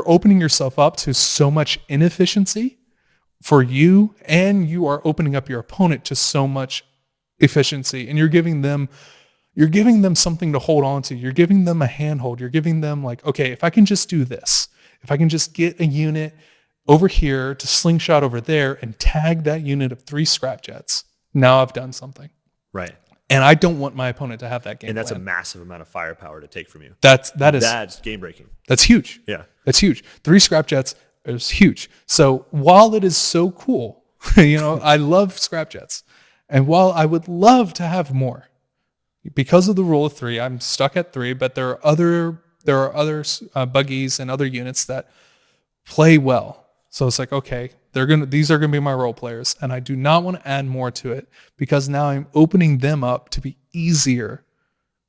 opening yourself up to so much inefficiency for you, and you are opening up your opponent to so much efficiency, and you're giving them something to hold on to. You're giving them a handhold. You're giving them like, okay, if I can just do this, if I can just get a unit over here to slingshot over there and tag that unit of 3 scrapjets, now I've done something. Right. And I don't want my opponent to have that game. And that's plan. a massive amount of firepower to take from you. That's game breaking. That's huge. Yeah. That's huge. 3 scrapjets is huge. So while it is so cool, I love scrapjets. And while I would love to have more, because of the rule of 3, I'm stuck at 3, but there are other buggies and other units that play well. So it's like, okay, these are gonna be my role players, and I do not want to add more to it because now I'm opening them up to be easier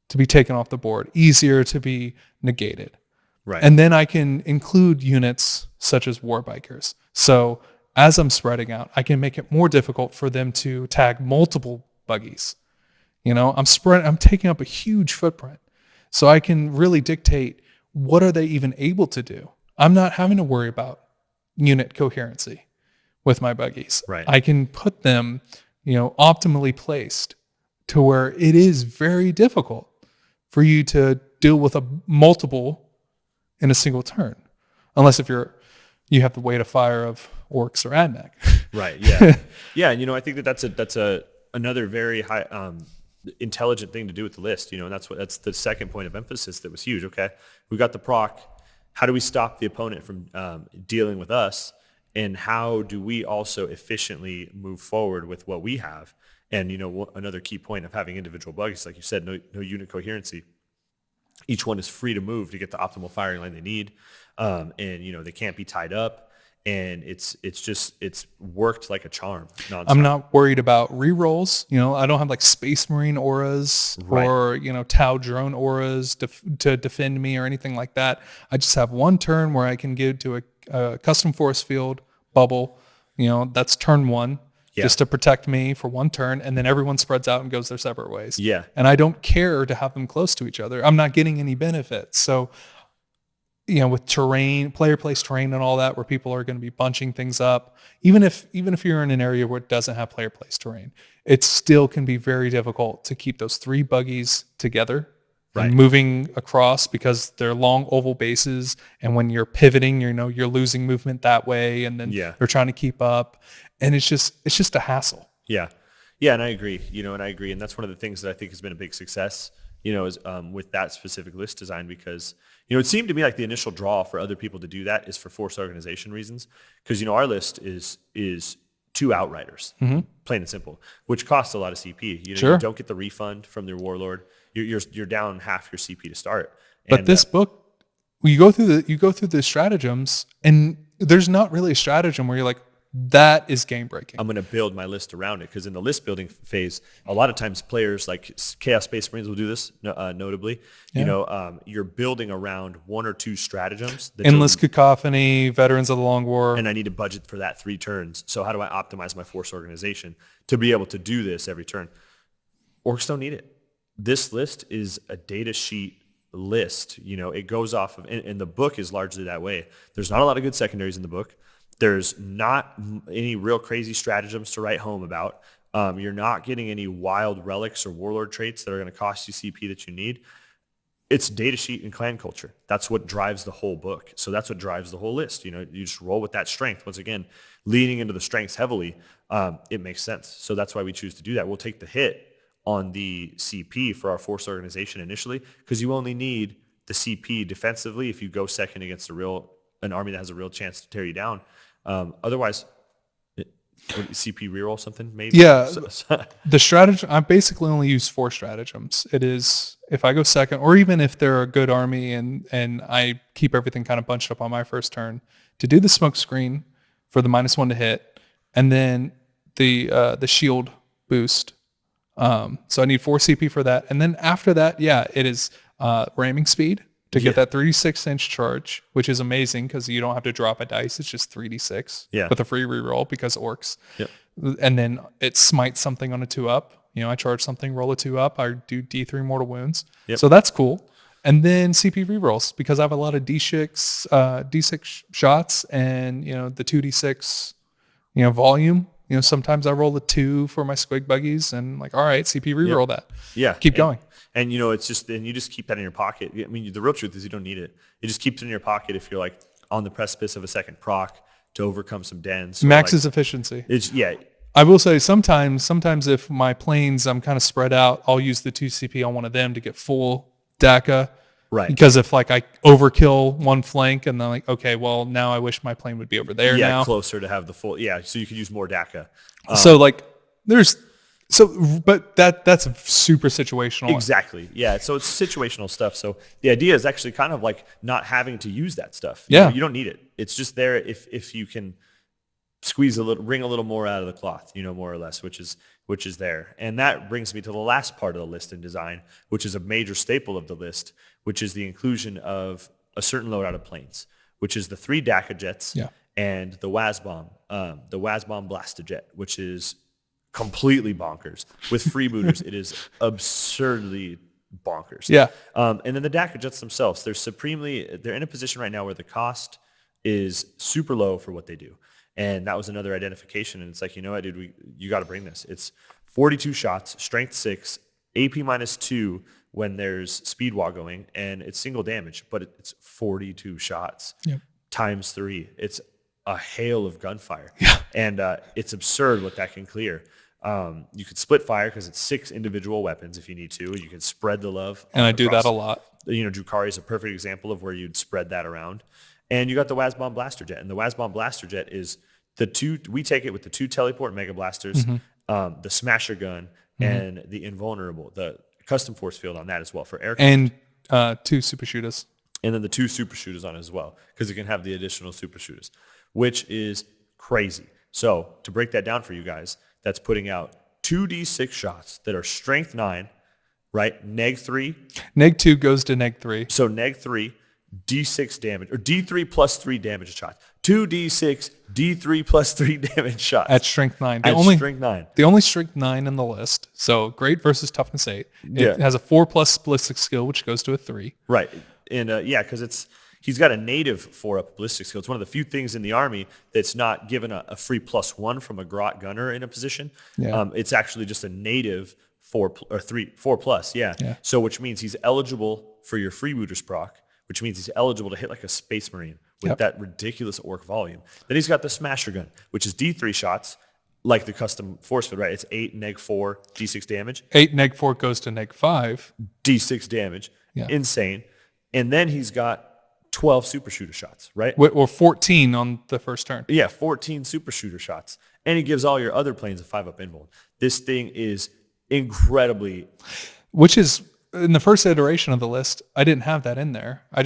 to be taken off the board, easier to be negated. Right. And then I can include units such as war bikers. So as I'm spreading out, I can make it more difficult for them to tag multiple buggies. I'm taking up a huge footprint. So I can really dictate what are they even able to do. I'm not having to worry about unit coherency with my buggies. Right. I can put them, optimally placed to where it is very difficult for you to deal with a multiple in a single turn, unless if you have the weight of fire of orcs or admech. Right. Yeah. Yeah. And I think that's another very high intelligent thing to do with the list. And that's the second point of emphasis that was huge. Okay, we got the proc. How do we stop the opponent from dealing with us? And how do we also efficiently move forward with what we have? And another key point of having individual buggies, like you said, no unit coherency. Each one is free to move to get the optimal firing line they need, and they can't be tied up. And it's worked like a charm. Nonstop. I'm not worried about rerolls. I don't have like Space Marine auras or Tau drone auras to defend me or anything like that. I just have one turn where I can get to a custom force field bubble. That's turn 1. Yeah. Just to protect me for one turn, and then everyone spreads out and goes their separate ways. Yeah. And I don't care to have them close to each other. I'm not getting any benefits. So, with terrain, player place terrain and all that, where people are going to be bunching things up, even if you're in an area where it doesn't have player place terrain, it still can be very difficult to keep those 3 buggies together. Right. And moving across because they're long oval bases, and when you're pivoting, you're losing movement that way, and then they're trying to keep up, and it's just a hassle. Yeah, and I agree. And that's one of the things that I think has been a big success. Is with that specific list design, because it seemed to me like the initial draw for other people to do that is for force organization reasons, because our list is 2 outriders, plain and simple, which costs a lot of CP. Sure. You don't get the refund from their warlord. You're down half your CP to start. But this book, you go through the stratagems, and there's not really a stratagem where you're like, that is game breaking. I'm going to build my list around it, because in the list building phase, a lot of times players like Chaos Space Marines will do this, notably. Yeah. You're building around 1 or 2 stratagems. Endless Cacophony, Veterans of the Long War. And I need a budget for that 3 turns. So how do I optimize my force organization to be able to do this every turn? Orcs don't need it. This list is a data sheet list. It goes off of, and the book is largely that way. There's not a lot of good secondaries in the book. There's not any real crazy stratagems to write home about. You're not getting any wild relics or warlord traits that are going to cost you CP that you need. It's data sheet and clan culture. That's what drives the whole book. So that's what drives the whole list. You just roll with that strength. Once again, leaning into the strengths heavily, it makes sense. So that's why we choose to do that. We'll take the hit on the CP for our force organization initially, because you only need the CP defensively if you go second against an army that has a real chance to tear you down. Otherwise, CP reroll something maybe. Yeah, the strategy. I basically only use 4 stratagems. It is if I go second, or even if they're a good army and I keep everything kind of bunched up on my first turn, to do the smoke screen for the -1 to hit, and then the shield boost. So I need 4 CP for that, and then after that, it is ramming speed to get that 3d6 charge, which is amazing because you don't have to drop a dice. It's just 3d6 with a free reroll because orcs. Yep. And then it smites something on a 2-up. I charge something, roll a 2-up. I do D3 mortal wounds. Yep. So that's cool. And then CP rerolls because I have a lot of D6 shots and the 2d6 volume. Sometimes I roll a 2 for my squig buggies and all right, CP reroll that. Yeah. Keep going. And it's just, and you just keep that in your pocket. I mean, the real truth is you don't need it. It just keeps it in your pocket if you're on the precipice of a second proc to overcome some dens. Maxes efficiency. It's I will say sometimes if my planes, I'm kind of spread out, I'll use the 2 CP on one of them to get full DACA. Right. Because if I overkill one flank and then okay, well now I wish my plane would be over there now. Closer to have the full. Yeah. So you could use more DACA. But that's super situational. Exactly. Yeah. So it's situational stuff. So the idea is actually kind of not having to use that stuff. You don't need it. It's just there if you can wring a little more out of the cloth, more or less, which is there. And that brings me to the last part of the list in design, which is a major staple of the list, which is the inclusion of a certain loadout of planes, which is the 3 DACA jets and the WASBomb, Blastojet, which is completely bonkers. With Freebooters, it is absurdly bonkers. Yeah. And then the DACA jets themselves, they're in a position right now where the cost is super low for what they do. And that was another identification. And it's you know what, dude, you got to bring this. It's 42 shots, strength 6, AP -2 when there's speed wall going, and it's single damage, but it's 42 shots times 3. It's a hail of gunfire. Yeah. And it's absurd what that can clear. You could split fire because it's 6 individual weapons if you need to. You can spread the love. And I do that a lot. Drukhari is a perfect example of where you'd spread that around. And you got the WASBomb Blastojet. And the WASBomb Blastojet is we take it with the 2 teleport Mega Blasters, the Smasher Gun, and the Invulnerable, the custom force field on that as well for air. And 2 super shooters. And then the 2 super shooters on it as well, because it can have the additional super shooters, which is crazy. So to break that down for you guys, that's putting out 2d6 shots that are strength 9, right? Neg 3. Neg 2 goes to neg 3. So neg 3, d6 damage, or d3 plus 3 damage shots. 2d6, d3 plus 3 damage shots. At strength 9. Strength 9. The only strength 9 in the list. So great versus toughness 8. It has a 4+ ballistic skill, which goes to a 3. Right. And because he's got a native 4-up ballistic skill. It's one of the few things in the army that's not given a free +1 from a Grot gunner in a position. Yeah. It's actually just a native 4+. Yeah. So which means he's eligible for your Freebooters proc, which means he's eligible to hit like a Space Marine with that ridiculous orc volume. Then he's got the Smasher Gun, which is D3 shots, like the custom force field, right? It's 8 neg 4 D6 damage. 8 neg 4 goes to neg 5. D6 damage. Yeah. Insane. And then he's got 12 super shooter shots, right? Or 14 on the first turn. Yeah, 14 super shooter shots. And he gives all your other planes a 5-up invuln. This thing is incredibly... Which is, in the first iteration of the list, I didn't have that in there. I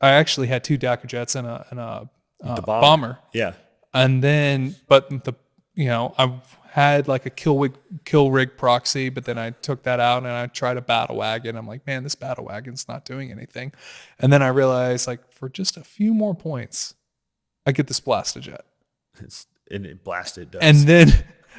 actually had 2 DACA jets and a bomber. Yeah. And then, I had like a kill rig proxy, but then I took that out and I tried a battle wagon. I'm like, man, this battle wagon's not doing anything. And then I realized, for just a few more points, I get this Blastojet. And it blasted does. And then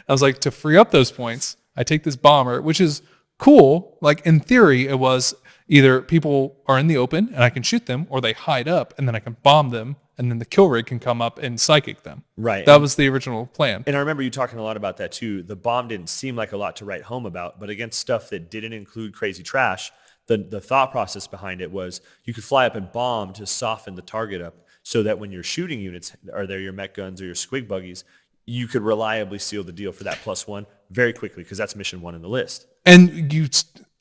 I was like, to free up those points, I take this bomber, which is cool. In theory, it was either people are in the open and I can shoot them, or they hide up and then I can bomb them, and then the kill rig can come up and psychic them. Right. That was the original plan. And I remember you talking a lot about that too. The bomb didn't seem like a lot to write home about, but against stuff that didn't include crazy trash, the thought process behind it was you could fly up and bomb to soften the target up so that when you're shooting units, are there your mech guns or your squig buggies, you could reliably seal the deal for that +1 very quickly, because that's mission 1 in the list. And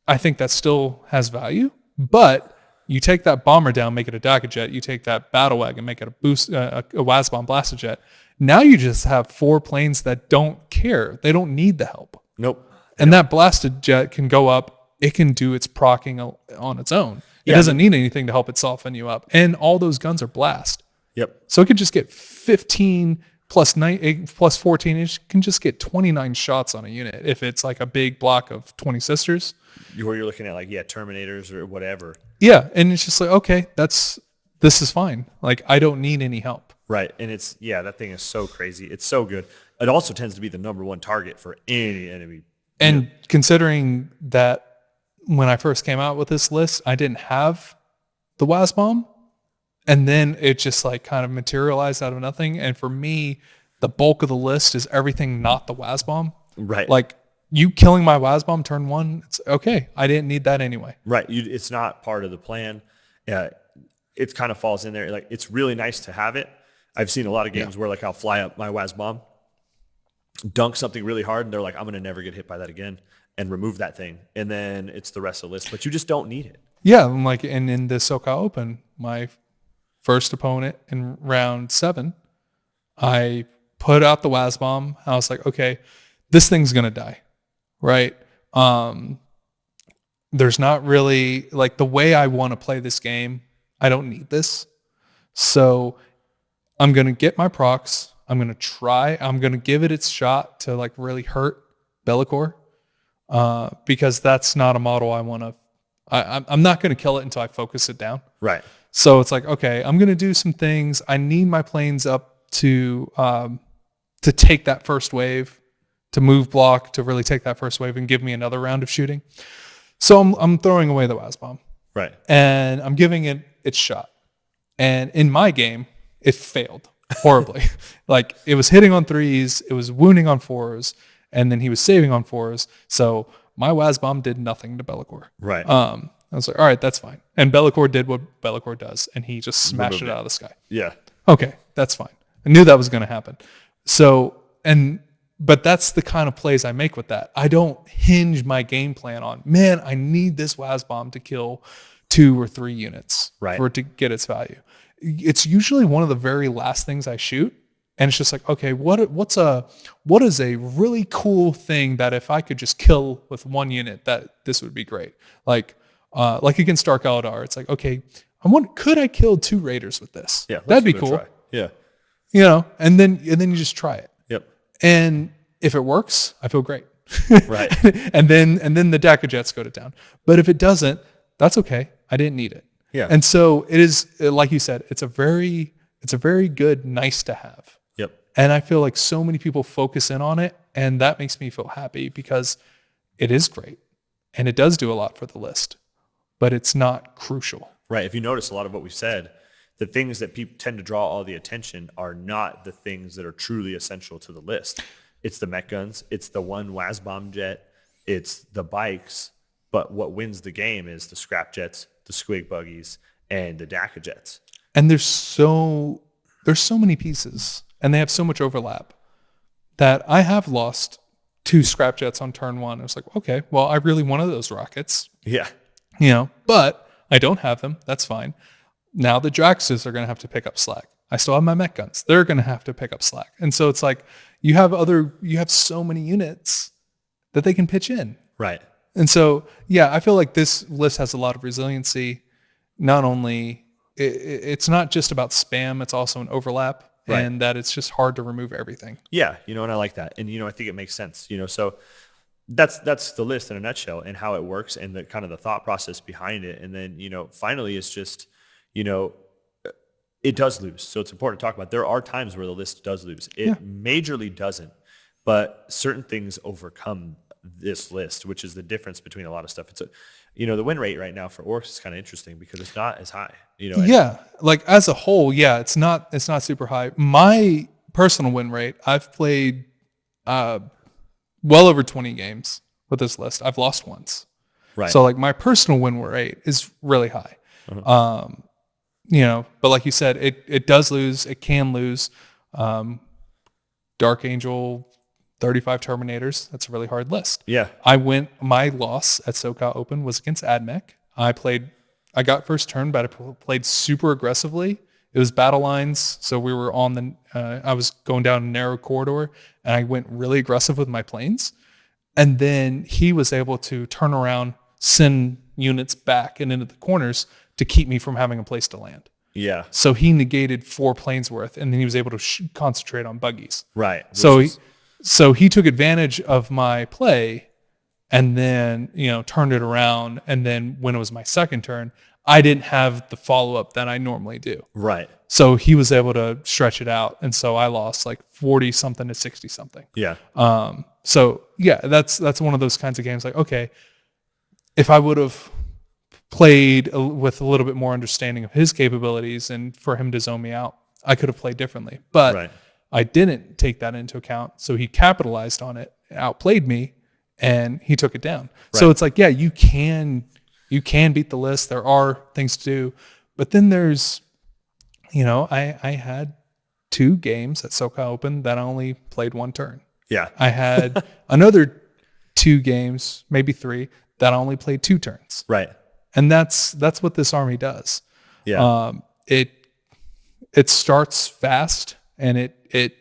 I think that still has value, but You take that bomber down, make it a Daka jet. You take that battle wagon, make it a WASBomb blaster jet. Now you just have 4 planes that don't care. They don't need the help. Nope. And that blasted jet can go up. It can do its procking on its own. It doesn't need anything to help it soften you up. And all those guns are blast. Yep. So it could just get 15 plus 9 plus 14. It can just get 29 shots on a unit if it's like a big block of 20 sisters. Where you're looking at like, Terminators or whatever. Yeah. And it's just like, okay, this is fine. Like, I don't need any help. Right. And that thing is so crazy. It's so good. It also tends to be the number one target for any enemy. And considering that when I first came out with this list, I didn't have the WASBomb. And then it just like kind of materialized out of nothing. And for me, the bulk of the list is everything not the WASBomb. Right. Like, you killing my WASBomb turn 1, it's okay. I didn't need that anyway. Right. It's not part of the plan. It kind of falls in there. Like, it's really nice to have it. I've seen a lot of games where like I'll fly up my WASBomb, dunk something really hard, and they're like, I'm going to never get hit by that again, and remove that thing. And then it's the rest of the list. But you just don't need it. Yeah. Like, and in the SoCal Open, my first opponent in round 7, I put out the WASBomb. I was like, okay, this thing's going to die. Right. There's not really like the way I want to play this game. I don't need this. So I'm going to get my procs. I'm going to give it its shot to like really hurt Be'lakor, because that's not a model I want to, I'm not going to kill it until I focus it down. Right. So it's like, okay, I'm going to do some things. I need my planes up to take that first wave, to move block, to really take that first wave and give me another round of shooting. So I'm throwing away the WASBomb. Right. And I'm giving it its shot. And in my game, it failed horribly. Like, it was hitting on 3s, it was wounding on 4s, and then he was saving on 4s. So my WASBomb did nothing to Be'lakor. Right. I was like, all right, that's fine. And Be'lakor did what Be'lakor does, and he just smashed it out of the sky. Yeah. Okay, that's fine. I knew that was going to happen. But that's the kind of plays I make with that. I don't hinge my game plan on, man, I need this WASBomb to kill 2 or 3 units for it to get its value. It's usually one of the very last things I shoot. And it's just like, okay, what is a really cool thing that if I could just kill with 1 unit, that this would be great. Like against Dark Eldar, it's like, okay, could I kill 2 raiders with this? Yeah, that'd be cool. Try. Yeah. And then you just try it. Yep. And if it works, I feel great. Right. and then the Daka jets go to town. But if it doesn't, that's okay. I didn't need it. Yeah. And so it is, like you said, it's a very good, nice to have. Yep. And I feel like so many people focus in on it, and that makes me feel happy because it is great and it does do a lot for the list, but it's not crucial. Right. If you notice a lot of what we've said, the things that people tend to draw all the attention are not the things that are truly essential to the list. It's the mech guns. It's the 1 WASBomb jet. It's the bikes. But what wins the game is the scrap jets, the squig buggies, and the Daka jets. And there's so many pieces, and they have so much overlap that I have lost 2 scrap jets on turn 1. I was like, okay, well, I really wanted those rockets. Yeah. But I don't have them. That's fine. Now the Draxes are going to have to pick up slack. I still have my mech guns. They're going to have to pick up slack. And so it's like you have so many units that they can pitch in. Right. And so, yeah, I feel like this list has a lot of resiliency. Not only, it's not just about spam, it's also an overlap. Right. And that it's just hard to remove everything. Yeah, and I like that. And, I think it makes sense, so that's the list in a nutshell and how it works and the kind of the thought process behind it. And then, finally it's just, it does lose. So it's important to talk about. There are times where the list does lose. It majorly doesn't, but certain things overcome this list, which is the difference between a lot of stuff. It's the win rate right now for orcs is kind of interesting because it's not as high, Yeah. Like as a whole, it's not super high. My personal win rate, I've played well over 20 games with this list. I've lost once. Right. So like my personal win rate is really high. Uh-huh. But like you said, it does lose. It can lose. Dark Angel, 35 Terminators. That's a really hard list. Yeah. My loss at SoCal Open was against AdMech. I played I got first turn, but I played super aggressively. It was battle lines, so we were on the. I was going down a narrow corridor, and I went really aggressive with my planes. And then he was able to turn around, send units back and into the corners to keep me from having a place to land. Yeah. So he negated 4 planes worth, and then he was able to concentrate on buggies. Right. So he took advantage of my play, and then turned it around. And then when it was my second turn, I didn't have the follow up that I normally do. Right. So he was able to stretch it out, and so I lost like 40 something to 60 something. Yeah. So yeah, that's one of those kinds of games. Like, okay, if I would have played with a little bit more understanding of his capabilities and for him to zone me out, I could have played differently. But right. I didn't take that into account. So he capitalized on it, outplayed me, and he took it down. Right. So it's like, yeah, you can beat the list. There are things to do. But then there's, I had 2 games at SoCal Open that I only played 1 turn. Yeah. I had another 2 games, maybe 3, that I only played 2 turns. Right. And that's what this army does. Yeah. It starts fast and it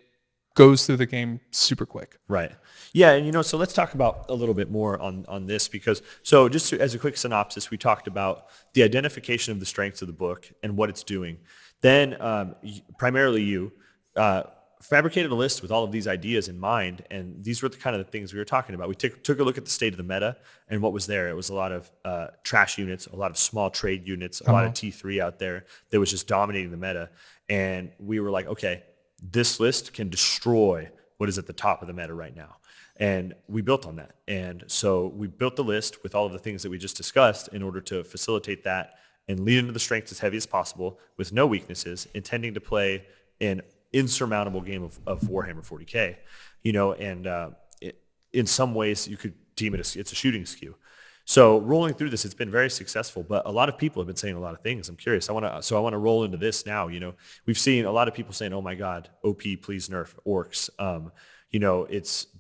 goes through the game super quick. Right. Yeah, and so let's talk about a little bit more on this because as a quick synopsis, we talked about the identification of the strengths of the book and what it's doing. Then primarily you fabricated a list with all of these ideas in mind, and these were the kind of the things we were talking about. We took a look at the state of the meta and what was there. It was a lot of trash units, a lot of small trade units, a lot of T3 out there that was just dominating the meta. And we were like, okay, this list can destroy what is at the top of the meta right now. And we built on that. And so we built the list with all of the things that we just discussed in order to facilitate that and lead into the strengths as heavy as possible with no weaknesses, intending to play an insurmountable game of Warhammer 40K, and in some ways you could deem it's a shooting skew. So rolling through this, it's been very successful, but a lot of people have been saying a lot of things. I'm curious. I want to roll into this now. We've seen a lot of people saying, "Oh my God, OP, please nerf orcs."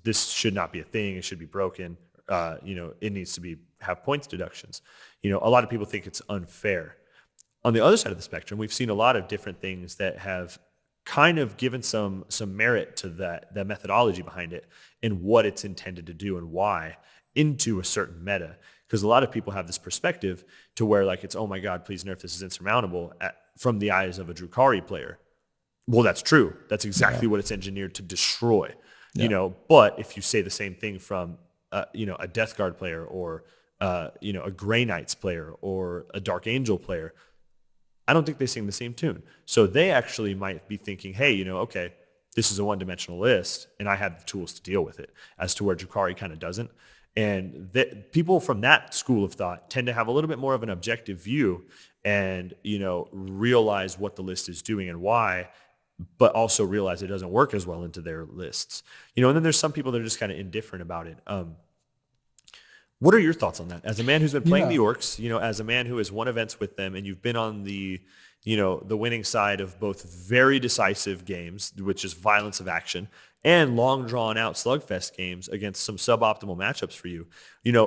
This should not be a thing. It should be broken. It needs to have points deductions. A lot of people think it's unfair. On the other side of the spectrum, we've seen a lot of different things that have kind of given some merit to that methodology behind it and what it's intended to do and why into a certain meta. Because a lot of people have this perspective to where like it's, oh my God, please nerf, this is insurmountable from the eyes of a Drukhari player. Well, that's true. That's exactly what it's engineered to destroy. Yeah. But if you say the same thing from a Death Guard player or a Grey Knights player or a Dark Angel player, I don't think they sing the same tune. So they actually might be thinking, hey, okay, this is a one-dimensional list, and I have the tools to deal with it, as to where Drukhari kind of doesn't. And people from that school of thought tend to have a little bit more of an objective view and, realize what the list is doing and why, but also realize it doesn't work as well into their lists. And then there's some people that are just kind of indifferent about it. What are your thoughts on that? As a man who's been playing the orcs, as a man who has won events with them, and you've been on the winning side of both very decisive games, which is violence of action, and long drawn out slugfest games against some suboptimal matchups for you.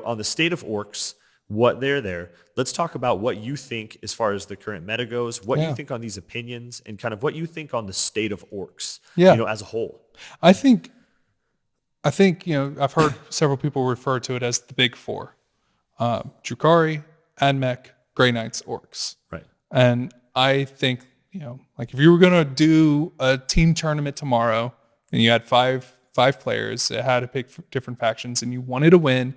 On the state of orcs, what they're there. Let's talk about what you think as far as the current meta goes, what you think on these opinions, and kind of what you think on the state of orcs, as a whole. I think I've heard several people refer to it as the big 4: Drukhari, Admech, Grey Knights, orcs. Right. And I think like if you were gonna do a team tournament tomorrow and you had five players that had to pick different factions and you wanted to win,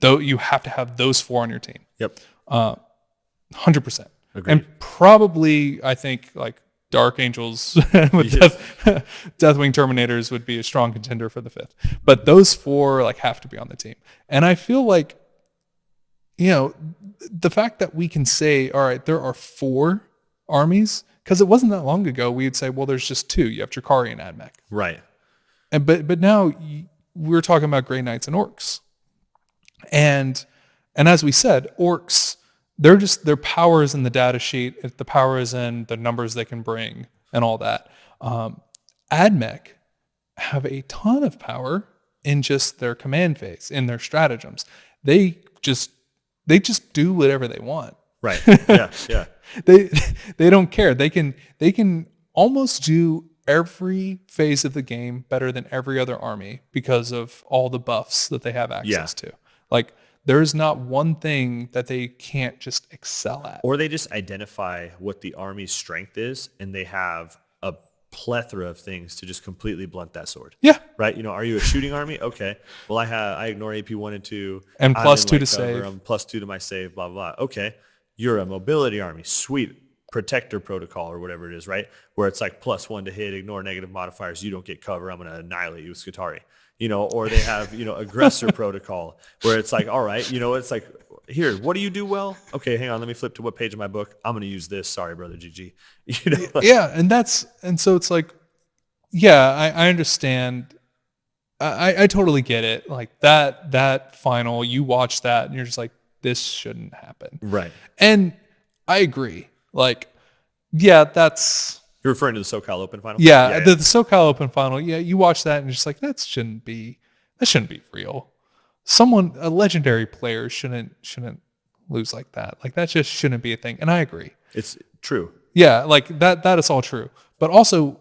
though, you have to have those 4 on your team. Yep. 100%. Agreed. And probably I think like Dark Angels with Deathwing Terminators would be a strong contender for the 5th. But those 4 like have to be on the team. And I feel like, the fact that we can say, all right, there are 4 armies, because it wasn't that long ago we'd say, well, there's just 2. You have Drukhari and Admech. Right. And but now we're talking about Grey Knights and orcs. And as we said, orcs, their power is in the data sheet. The power is in the numbers they can bring and all that. Admech have a ton of power in just their command phase, in their stratagems. They just do whatever they want. Right. Yeah. Yeah. they they don't care. They can almost do every phase of the game better than every other army because of all the buffs that they have access to. Like there's not one thing that they can't just excel at. Or they just identify what the army's strength is, and they have a plethora of things to just completely blunt that sword. Yeah. Right? Are you a shooting army? Okay. Well, I ignore AP 1 and 2. And I'm plus in 2 to cover, save. I'm plus 2 to my save, blah, blah, blah. Okay. You're a mobility army. Sweet. Protector protocol or whatever it is, right? Where it's like plus 1 to hit, ignore negative modifiers. You don't get cover. I'm going to annihilate you with Skitarii. Or they have, aggressor protocol where it's like, all right, it's like, here, what do you do well? Okay, hang on. Let me flip to what page of my book. I'm going to use this. Sorry, brother GG. Yeah. And so it's like, yeah, I understand. I totally get it. Like that final, you watch that and you're just like, this shouldn't happen. Right. And I agree. Like, yeah, that's... You're referring to the SoCal Open final? Yeah, the SoCal Open final. Yeah, you watch that and you're just like, that shouldn't be real. A legendary player shouldn't lose like that. Like that just shouldn't be a thing. And I agree. It's true. Yeah, like that is all true. But also...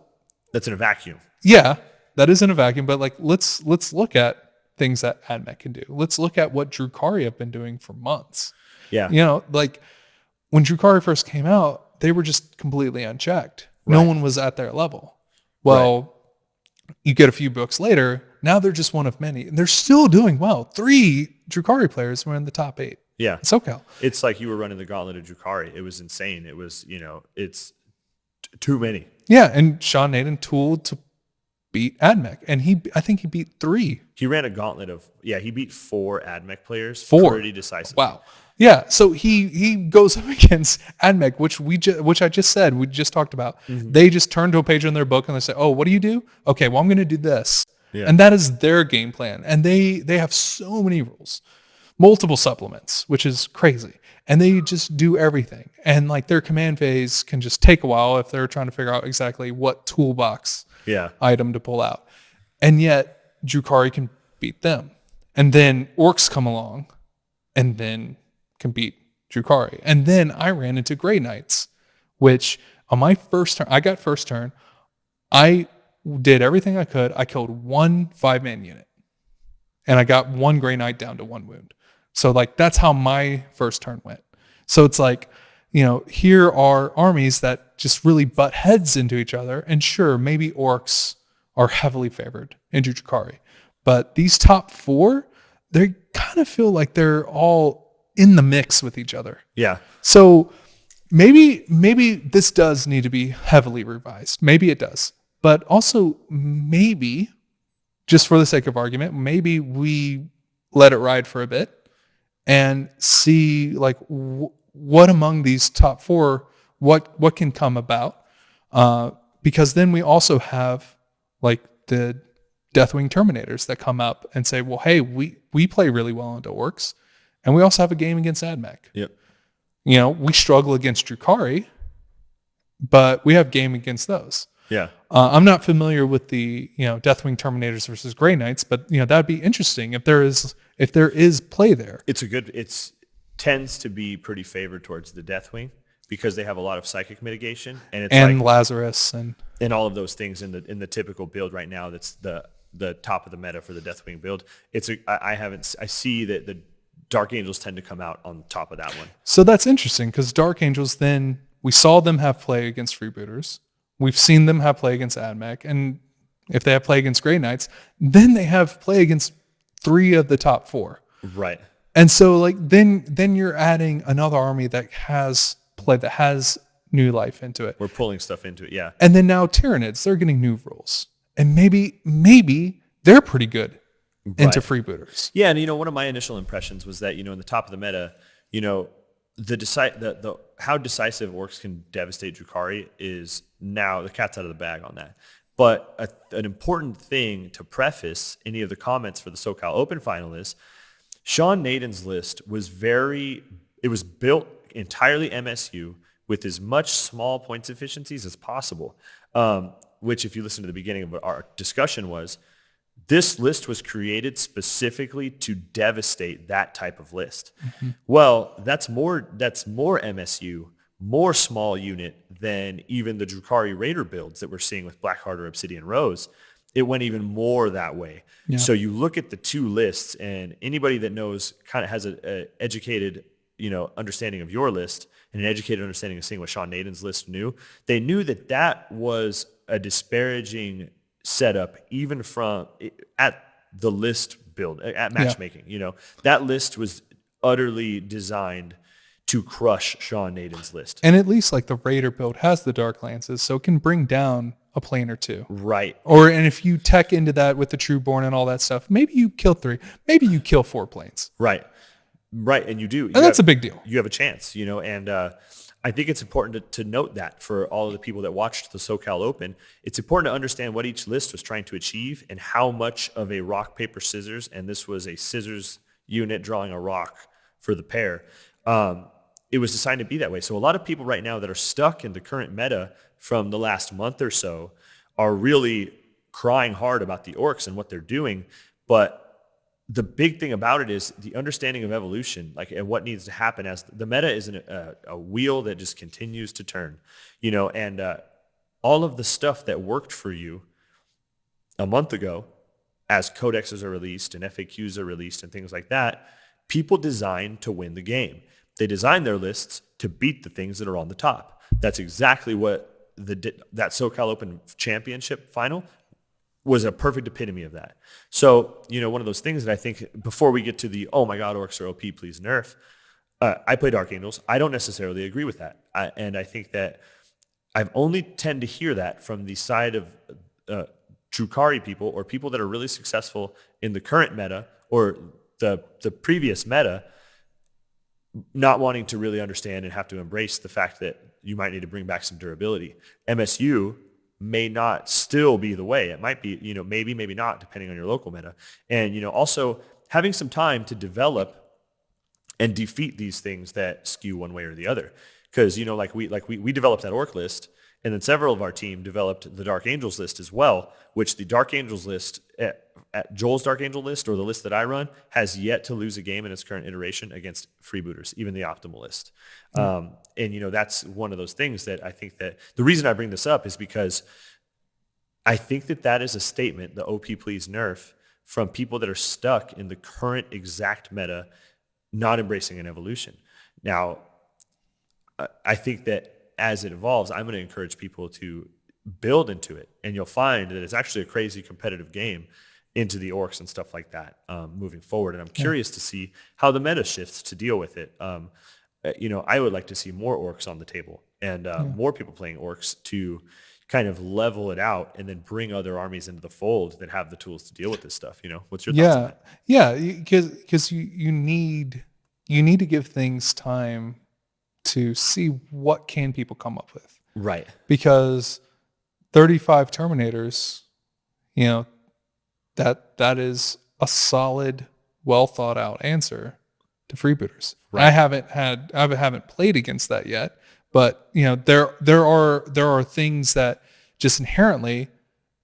That's in a vacuum. Yeah, that is in a vacuum. But like, let's look at things that AdMech can do. Let's look at what Drukhari have been doing for months. Yeah. Like... When Drukhari first came out, they were just completely unchecked. Right. No one was at their level. Well, you get a few books later, now they're just one of many. And they're still doing well. 3 Drukhari players were in the top 8. Yeah. In SoCal. It's like you were running the gauntlet of Drukhari. It was insane. It was, it's too many. Yeah, and Sean Naden tooled to beat AdMech. And I think he beat 3. He ran a gauntlet of, he beat 4 AdMech players. 4. Pretty decisive. Wow. Yeah, so he goes up against AdMech, which I just said, we just talked about. Mm-hmm. They just turn to a page in their book and they say, oh, what do you do? Okay, well, I'm going to do this. Yeah. And that is their game plan. And they have so many rules, multiple supplements, which is crazy. And they just do everything. And like their command phase can just take a while if they're trying to figure out exactly what toolbox item to pull out. And yet Drukhari can beat them. And then orcs come along and then can beat Drukhari. And then I ran into Grey Knights, which on my first turn, I got first turn. I did everything I could. I killed 1 5-man unit. And I got 1 Grey Knight down to 1 wound. So like that's how my first turn went. So it's like, here are armies that just really butt heads into each other. And sure, maybe orcs are heavily favored into Drukhari. But these top 4, they kind of feel like they're all in the mix with each other. Yeah. So maybe this does need to be heavily revised. Maybe it does. But also maybe, just for the sake of argument, maybe we let it ride for a bit and see like what among these top 4, what can come about. Because then we also have like the Deathwing Terminators that come up and say, well, hey, we play really well into orcs. And we also have a game against AdMech. Yep. We struggle against Drukhari, but we have game against those. Yeah. I'm not familiar with the Deathwing Terminators versus Grey Knights, but that'd be interesting if there is play there. It tends to be pretty favored towards the Deathwing because they have a lot of psychic mitigation and Lazarus and all of those things in the typical build right now. That's the top of the meta for the Deathwing build. I see that the Dark Angels tend to come out on top of that one. So that's interesting because Dark Angels, then we saw them have play against Freebooters. We've seen them have play against AdMech. And if they have play against Grey Knights, then they have play against 3 of the top 4. Right. And so like then you're adding another army that has play, that has new life into it. We're pulling stuff into it, yeah. And then now Tyranids, they're getting new rules. And maybe they're pretty good. Into Freebooters. Yeah, and one of my initial impressions was that in the top of the meta, the how decisive orcs can devastate Drukhari is now the cat's out of the bag on that. But an important thing to preface any of the comments for the SoCal Open final is Sean Naden's list was built entirely MSU with as much small points efficiencies as possible. Which, if you listen to the beginning of what our discussion was, This list was created specifically to devastate that type of list. Well, that's more MSU, more small unit than even the Drukhari Raider builds that we're seeing with Blackheart or Obsidian Rose. It went even more that way. Yeah. So you look at the two lists, and anybody that knows kind of has a educated, understanding of your list and an educated understanding of seeing what Sean Naden's list knew, they knew that that was a disparaging setup even from at the list build, at matchmaking. That list was utterly designed to crush Sean Naden's list. And at least like the Raider build has the Dark Lances, so it can bring down a plane or two. Right. And if you tech into that with the Trueborn and all that stuff, maybe you kill 3, maybe you kill 4 planes. Right. And you do. And that's a big deal. You have a chance, and I think it's important to note that for all of the people that watched the SoCal Open, it's important to understand what each list was trying to achieve and how much of a rock, paper, scissors, and this was a scissors unit drawing a rock for the pair. It was designed to be that way. So a lot of people right now that are stuck in the current meta from the last month or so are really crying hard about the orcs and what they're doing. But the big thing about it is the understanding of evolution, and what needs to happen as the meta is a wheel that just continues to turn, and all of the stuff that worked for you a month ago as codexes are released and FAQs are released and things like that, people design to win the game. They design their lists to beat the things that are on the top. That's exactly what that SoCal Open Championship final was a perfect epitome of that. So, one of those things that I think before we get to the, oh my God, orcs are OP, please nerf, I play Dark Angels. I don't necessarily agree with that. And I think that I've only tend to hear that from the side of Drukhari people or people that are really successful in the current meta or the previous meta, not wanting to really understand and have to embrace the fact that you might need to bring back some durability. MSU may not still be the way. It might be, maybe not, depending on your local meta. And, also having some time to develop and defeat these things that skew one way or the other. Because, we developed that orc list, and then several of our team developed the Dark Angels list as well, which the Dark Angels list at Joel's Dark Angel list, or the list that I run, has yet to lose a game in its current iteration against Freebooterz, even the optimal list. And, that's one of those things that I think that the reason I bring this up is because I think that is a statement, the OP please nerf, from people that are stuck in the current exact meta, not embracing an evolution. Now, I think that as it evolves, I'm going to encourage people to build into it, and you'll find that it's actually a crazy competitive game into the orcs and stuff like that moving forward. And I'm curious to see how the meta shifts to deal with it. I would like to see more orcs on the table and more people playing orcs to kind of level it out and then bring other armies into the fold that have the tools to deal with this stuff. What's your thoughts on that? Yeah, because you need to give things time to see what can people come up with. Right. Because 35 Terminators, that is a solid, well thought out answer to Freebooters. Right. I haven't played against that yet, but there are things that just inherently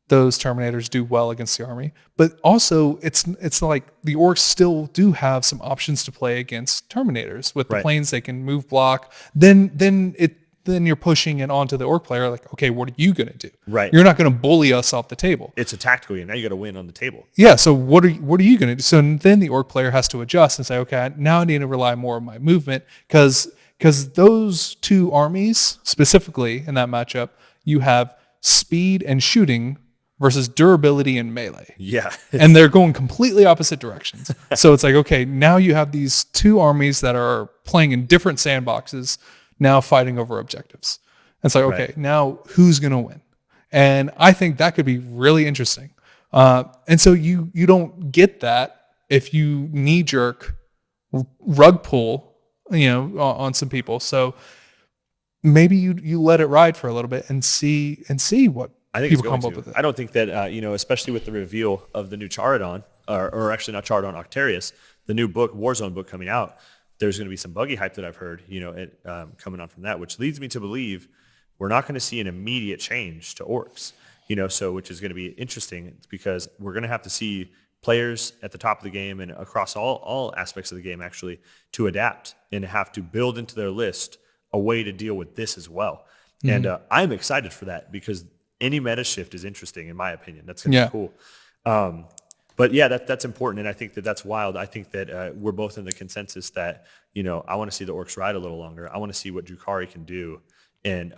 those Terminators do well against the army, but also it's like the orcs still do have some options to play against Terminators with the planes they can move, block. Then you're pushing it onto the orc player. Like, okay, what are you going to do? Right. You're not going to bully us off the table. It's a tactical game. Now you got to win on the table. Yeah. So what are you going to do? So then the orc player has to adjust and say, okay, now I need to rely more on my movement because those two armies specifically in that matchup, you have speed and shooting versus durability and melee. Yeah. And they're going completely opposite directions. So it's like, okay, now you have these two armies that are playing in different sandboxes, now fighting over objectives. And it's like, okay, now who's going to win? And I think that could be really interesting. And so you don't get that if you knee-jerk rug pull, on some people. So maybe you let it ride for a little bit and see what I think people it's going come up to. with it. I don't think that, especially with the reveal of the new Charadon, or actually not Charadon, Octarius, the new book, Warzone book coming out, there's going to be some buggy hype that I've heard, coming on from that, which leads me to believe we're not going to see an immediate change to orcs. so which is going to be interesting because we're going to have to see players at the top of the game and across all aspects of the game actually to adapt and have to build into their list a way to deal with this as well. And I'm excited for that because any meta shift is interesting in my opinion. That's going to be cool. But yeah, that's important, and I think that's wild. I think that we're both in the consensus that I want to see the orcs ride a little longer. I want to see what Drukhari can do, and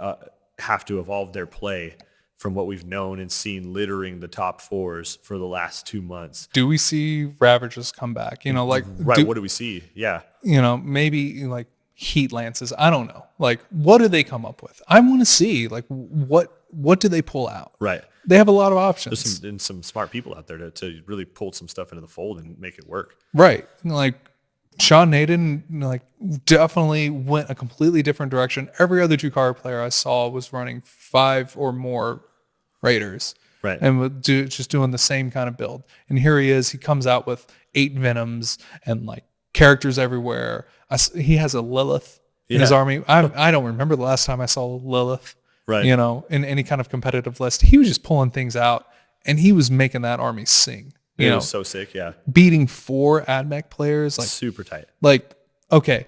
have to evolve their play from what we've known and seen littering the top fours for the last 2 months. Do we see Ravagers come back? What do we see? Yeah. Maybe like heat lances. I don't know. Like, what do they come up with? I want to see like what do they pull out? Right. They have a lot of options. There's some smart people out there to really pull some stuff into the fold and make it work. Right. Like Sean Naden, like definitely went a completely different direction. Every other Drukhari player I saw was running 5 or more Raiders. Right. And just doing the same kind of build. And here he is. He comes out with 8 Venoms and like characters everywhere. He has a Lilith in his army. I don't remember the last time I saw Lilith. Right. In any kind of competitive list. He was just pulling things out and he was making that army sing. It was so sick, yeah. Beating 4 AdMech players, like super tight. Like, okay,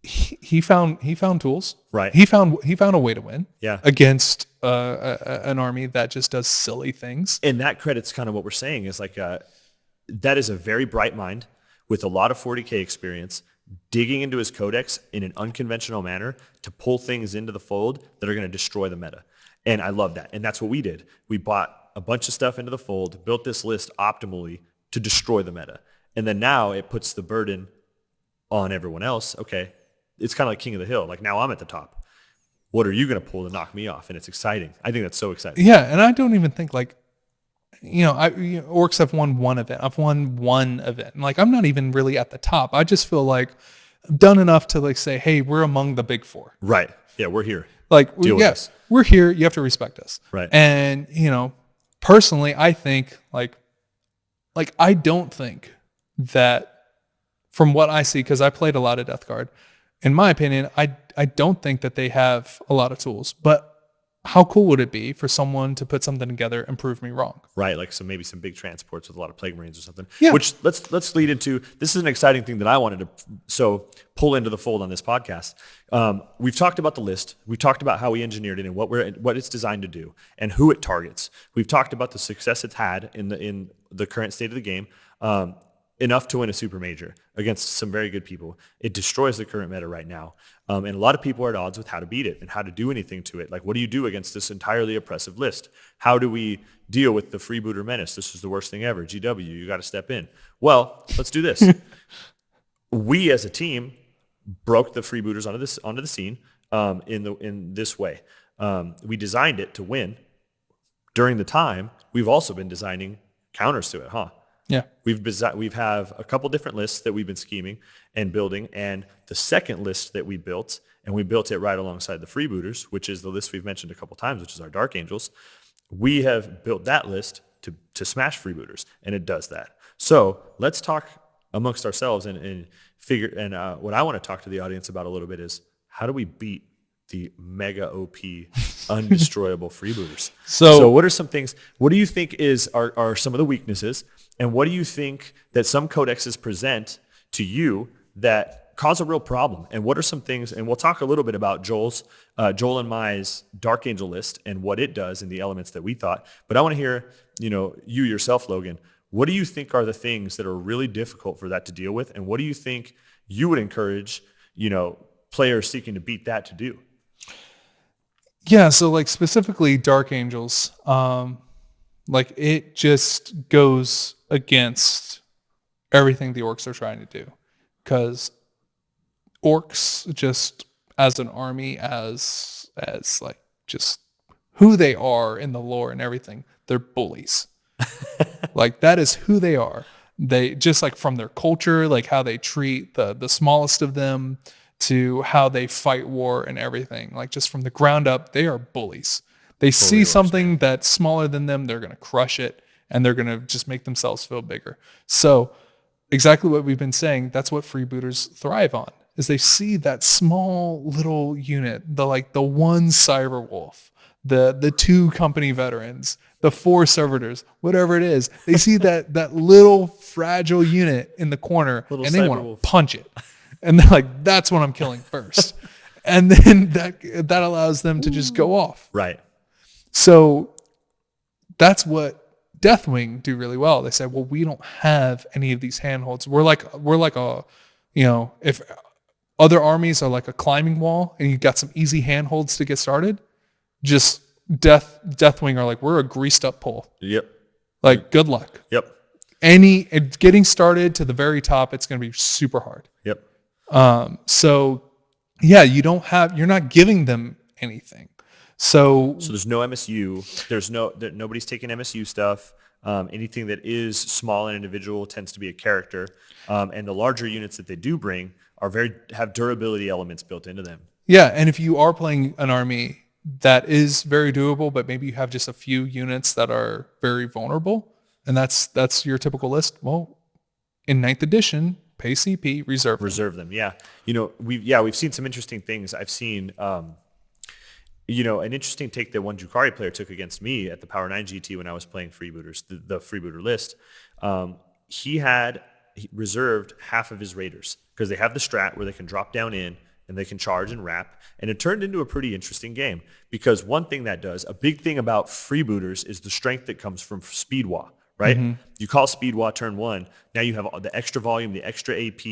he found tools. Right. He found a way to win. Yeah. Against an army that just does silly things. And that credits kind of what we're saying is like that is a very bright mind with a lot of 40K experience, digging into his codex in an unconventional manner to pull things into the fold that are going to destroy the meta. And I love that. And that's what we did. We bought a bunch of stuff into the fold, built this list optimally to destroy the meta. And then now it puts the burden on everyone else. Okay, it's kind of like King of the Hill. Like now I'm at the top. What are you going to pull to knock me off? And it's exciting. I think that's so exciting. Yeah, and I don't even think like, orcs have won one event. I've won one event. Like I'm not even really at the top. I just feel like I've done enough to like say, hey, we're among the big 4. Right. Yeah, we're here. Like, yes, we're here. You have to respect us. Right. And, personally, I think like I don't think that from what I see, because I played a lot of Death Guard, in my opinion, I don't think that they have a lot of tools. But how cool would it be for someone to put something together and prove me wrong? Right, like maybe some big transports with a lot of Plague Marines or something. Yeah. Which let's lead into, this is an exciting thing that I wanted to pull into the fold on this podcast. We've talked about the list. We've talked about how we engineered it and what it's designed to do and who it targets. We've talked about the success it's had in the current state of the game. Enough to win a super major against some very good people. It destroys the current meta right now. And a lot of people are at odds with how to beat it and how to do anything to it. Like, what do you do against this entirely oppressive list? How do we deal with the freebooter menace? This is the worst thing ever. GW, you got to step in. Well, let's do this. We as a team broke the freebooters onto the scene in this way. We designed it to win. During the time, we've also been designing counters to it, huh? Yeah, we've have a couple different lists that we've been scheming and building, and the second list that we built it right alongside the freebooters, which is the list we've mentioned a couple times, which is our Dark Angels. We have built that list to smash freebooters, and it does that. So let's talk amongst ourselves and figure. And what I want to talk to the audience about a little bit is how do we beat the mega OP undestroyable freebooters? So what are some things? What do you think are some of the weaknesses? And what do you think that some codexes present to you that cause a real problem? And what are some things, and we'll talk a little bit about Joel and Mai's Dark Angel list and what it does and the elements that we thought. But I want to hear, you yourself, Logan, what do you think are the things that are really difficult for that to deal with? And what do you think you would encourage, players seeking to beat that to do? Yeah, so like specifically Dark Angels, like it just goes against everything the orcs are trying to do, because orcs just as an army, as like just who they are in the lore and everything, they're bullies. Like that is who they are. They just like from their culture, like how they treat the smallest of them to how they fight war and everything. Like just from the ground up, they are bullies. They see something that's smaller than them, they're going to crush it, and they're going to just make themselves feel bigger. So exactly what we've been saying, that's what freebooters thrive on, is they see that small little unit, the one cyber wolf the 2 company veterans, the 4 servitors, whatever it is. They see that little fragile unit in the corner Little and they want Cyberwolf. to punch it. And they're like, that's what I'm killing first. And then that allows them to just go off. Right. So that's what Deathwing do really well. They said, well, we don't have any of these handholds. We're like a, if other armies are like a climbing wall and you got some easy handholds to get started, just Deathwing are like, we're a greased up pole. Yep. Like, good luck. Yep. Getting started to the very top, it's going to be super hard. Yep. So yeah, you're not giving them anything. So there's no MSU. Nobody's taking MSU stuff. Anything that is small and individual tends to be a character. And the larger units that they do bring have durability elements built into them. yeah, and if you are playing an army that is very doable, but maybe you have just a few units that are very vulnerable, and that's your typical list. Well, in 9th edition, pay CP, reserve them. Yeah. We've seen some interesting things. I've seen an interesting take that one Drukhari player took against me at the Power 9 GT when I was playing Freebooters, the Freebooter list. He reserved half of his raiders because they have the strat where they can drop down in and they can charge and wrap. And it turned into a pretty interesting game because one thing that does, a big thing about Freebooters is the strength that comes from Speedwa, right? Mm-hmm. You call Speedwa turn 1. Now you have the extra volume, the extra AP,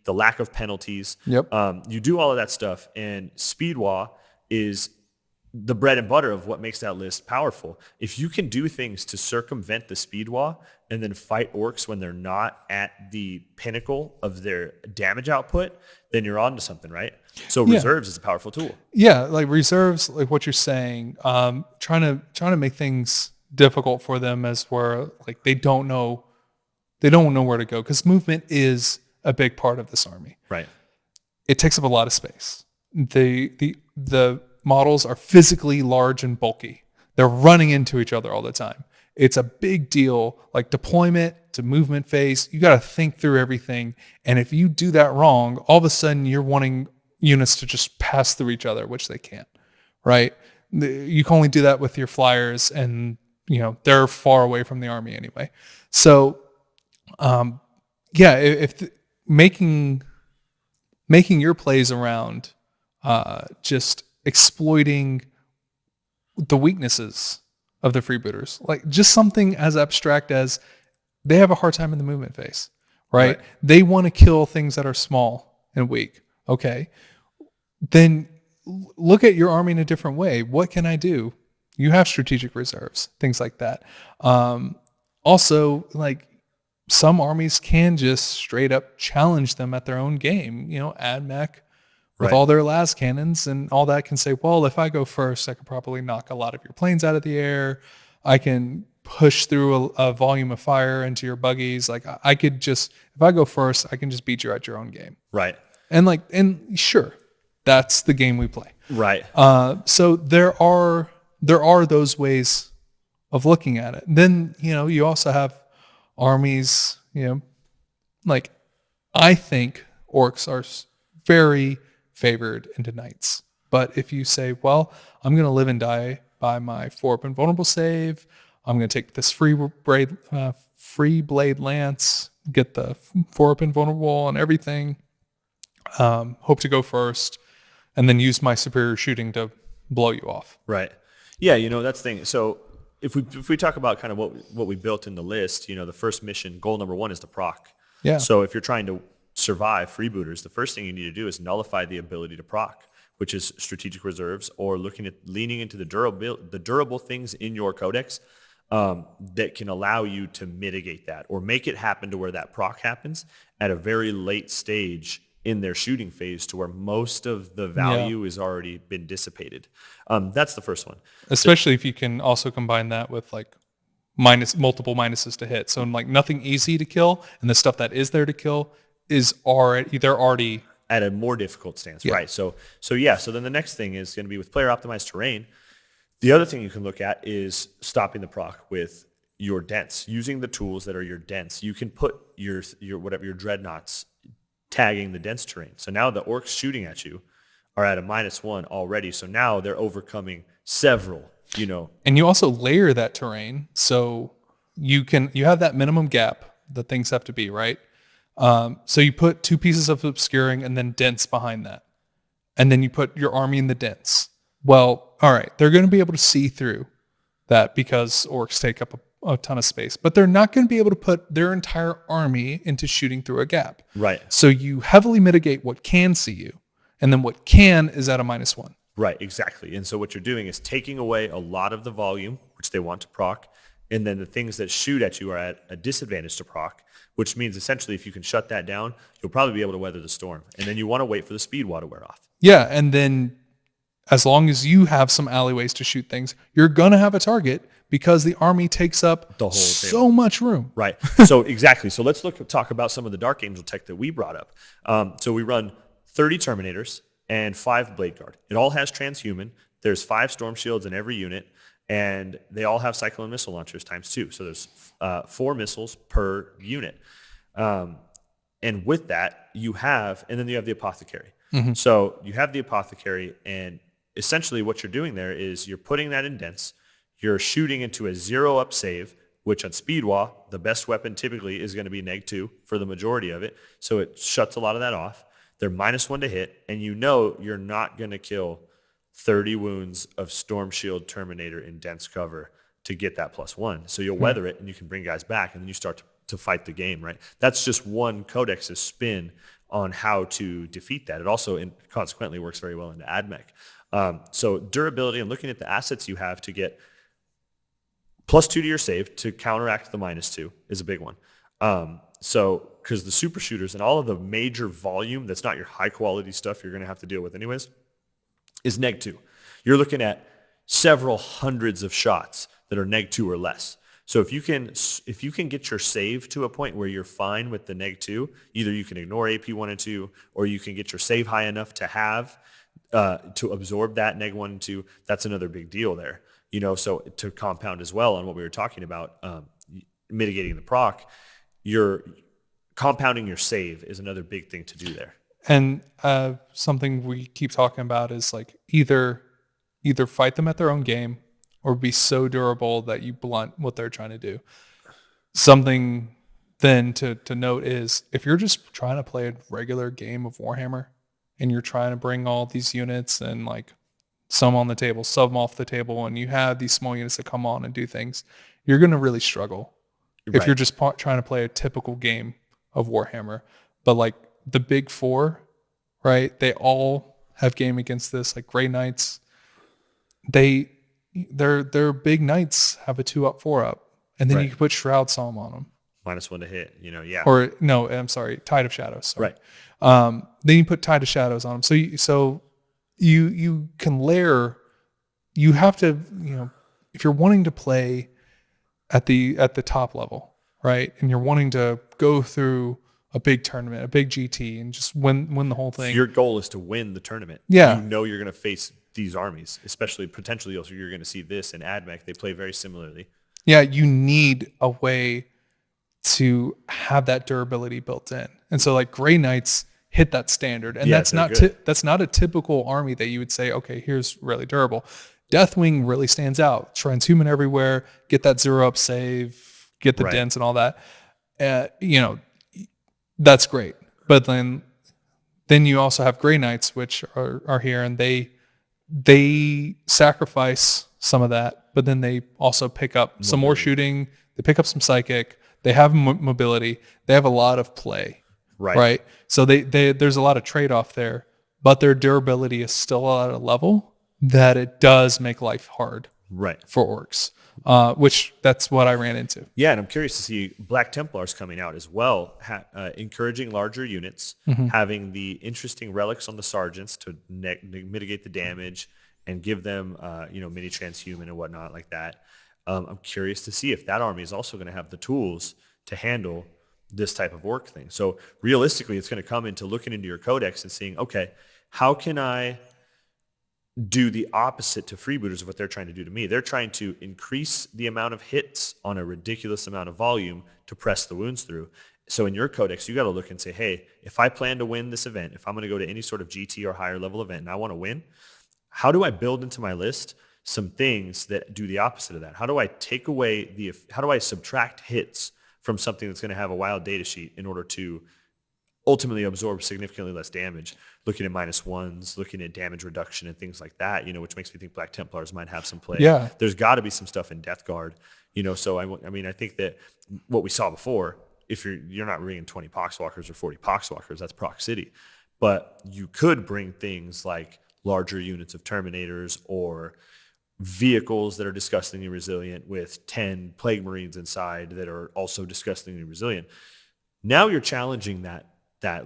the lack of penalties. Yep. You do all of that stuff, and Speedwa is the bread and butter of what makes that list powerful. If you can do things to circumvent the Speedwa and then fight orcs when they're not at the pinnacle of their damage output, then you're on to something, right? So reserves is a powerful tool. Yeah, like reserves, like what you're saying, trying to make things difficult for them as where like they don't know where to go, because movement is a big part of this army. Right. It takes up a lot of space. The models are physically large and bulky. They're running into each other all the time. It's a big deal, like deployment to movement phase. You got to think through everything. And if you do that wrong, all of a sudden you're wanting units to just pass through each other, which they can't, right? You can only do that with your flyers, and they're far away from the army anyway. So, making your plays around just exploiting the weaknesses of the freebooters, like just something as abstract as they have a hard time in the movement phase, right? They want to kill things that are small and weak. Okay. Then look at your army in a different way. What can I do? You have strategic reserves, things like that. Also, like some armies can just straight up challenge them at their own game, add mech with all their las cannons and all that, can say, well, if I go first, I could probably knock a lot of your planes out of the air. I can push through a volume of fire into your buggies. Like I could just, if I go first, I can just beat you at your own game. Right. And sure, that's the game we play. Right. So there are those ways of looking at it. Then, you also have armies, like I think orcs are very favored into knights. But if you say, well, I'm going to live and die by my 4-up invulnerable save, I'm going to take this free blade lance, get the 4-up invulnerable and everything, hope to go first, and then use my superior shooting to blow you off. Right. Yeah, that's the thing. So if we talk about kind of what we built in the list, the first mission, goal number 1 is to proc. Yeah. So if you're trying to survive freebooters, the first thing you need to do is nullify the ability to proc, which is strategic reserves, or leaning into the durable things in your codex that can allow you to mitigate that or make it happen to where that proc happens at a very late stage in their shooting phase, to where most of the value has already been dissipated. That's the first one. Especially if you can also combine that with like multiple minuses to hit. So like nothing easy to kill, and the stuff that is there to kill they're already at a more difficult stance. Right. So then the next thing is going to be with player optimized terrain. The other thing you can look at is stopping the proc with your dents, using the tools that are your dents. You can put your dreadnoughts tagging the dense terrain. So now the orcs shooting at you are at a -1 already. So now they're overcoming several And you also layer that terrain, so you have that minimum gap that things have to be, right? So you put 2 pieces of obscuring and then dense behind that. And then you put your army in the dense. Well, all right, they're going to be able to see through that because orcs take up a ton of space, but they're not going to be able to put their entire army into shooting through a gap. Right. So you heavily mitigate what can see you, and then what can is at a -1. Right, exactly. And so what you're doing is taking away a lot of the volume, which they want to proc, and then the things that shoot at you are at a disadvantage to proc, which means essentially if you can shut that down, you'll probably be able to weather the storm. And then you want to wait for the speed wall to wear off. Yeah, and then as long as you have some alleyways to shoot things, you're going to have a target because the army takes up the whole so much room. Right. So exactly. So let's talk about some of the Dark Angel tech that we brought up. So we run 30 Terminators and 5 Blade Guard. It all has transhuman. There's 5 Storm Shields in every unit, and they all have Cyclone missile launchers ×2. So there's 4 missiles per unit. And with that, and then you have the Apothecary. Mm-hmm. So you have the Apothecary, and essentially what you're doing there is you're putting that in dense. You're shooting into a 0-up save, which on Speedwa, the best weapon typically is going to be -2 for the majority of it. So it shuts a lot of that off. They're -1 to hit, and you're not going to kill 30 wounds of Storm Shield Terminator in dense cover to get that +1. So you'll weather it, and you can bring guys back, and then you start to fight the game, right? That's just one codex's spin on how to defeat that. It also consequently works very well into AdMech. So durability and looking at the assets you have to get +2 to your save to counteract the -2 is a big one. So because the super shooters and all of the major volume that's not your high quality stuff you're going to have to deal with anyways is -2. You're looking at several hundreds of shots that are -2 or less. So if you can get your save to a point where you're fine with the -2, either you can ignore AP 1 and 2, or you can get your save high enough to have to absorb that -1 and 2. That's another big deal there. So to compound as well on what we were talking about, mitigating the proc, you're compounding your save is another big thing to do there. And something we keep talking about is like either fight them at their own game or be so durable that you blunt what they're trying to do. Something then to note is if you're just trying to play a regular game of Warhammer and you're trying to bring all these units and like some on the table, some off the table, and you have these small units that come on and do things, you're going to really struggle if you're just trying to play a typical game of Warhammer. But like the big 4, right? They all have game against this. Like Grey Knights, their big knights have a 2-up, 4-up, and then you can put Shroud Psalm on them. -1 to hit, yeah. Or no, I'm sorry, Tide of Shadows. Sorry. Right. Then you put Tide of Shadows on them. So you can layer. You have to, if you're wanting to play at the top level, right, and you're wanting to go through a big tournament, a big GT, and just win the whole thing. So your goal is to win the tournament. Yeah. You're going to face these armies, especially potentially also you're going to see this in AdMech. They play very similarly. Yeah, you need a way to have that durability built in. And so like Grey Knights hit that standard. And that's not a typical army that you would say, okay, here's really durable. Deathwing really stands out. Transhuman everywhere, get that 0-up save, get the dents and all that. That's great. But then you also have Grey Knights, which are here, and they sacrifice some of that, but then they also pick up some more shooting. They pick up some psychic. They have mobility. They have a lot of play. Right. So there's a lot of trade-off there, but their durability is still at a level that it does make life hard for orcs, which that's what I ran into. Yeah, and I'm curious to see Black Templars coming out as well, encouraging larger units, having the interesting relics on the sergeants to mitigate the damage and give them, mini transhuman and whatnot like that. I'm curious to see if that army is also going to have the tools to handle this type of orc thing. So realistically, it's going to come into looking into your codex and seeing, okay, how can I do the opposite to Freebooters of what they're trying to do to me? They're trying to increase the amount of hits on a ridiculous amount of volume to press the wounds through. So in your codex, you got to look and say, hey, if I plan to win this event, if I'm going to go to any sort of GT or higher level event and I want to win, how do I build into my list some things that do the opposite of that? How do I take away how do I subtract hits from something that's going to have a wild data sheet in order to ultimately absorb significantly less damage? Looking at -1s, looking at damage reduction and things like that, which makes me think Black Templars might have some play. Yeah. There's got to be some stuff in Death Guard, so I mean, I think that what we saw before, if you're not bringing 20 Poxwalkers or 40 Poxwalkers, that's Proc City. But you could bring things like larger units of Terminators or vehicles that are disgustingly resilient with 10 Plague Marines inside that are also disgustingly resilient. Now you're challenging that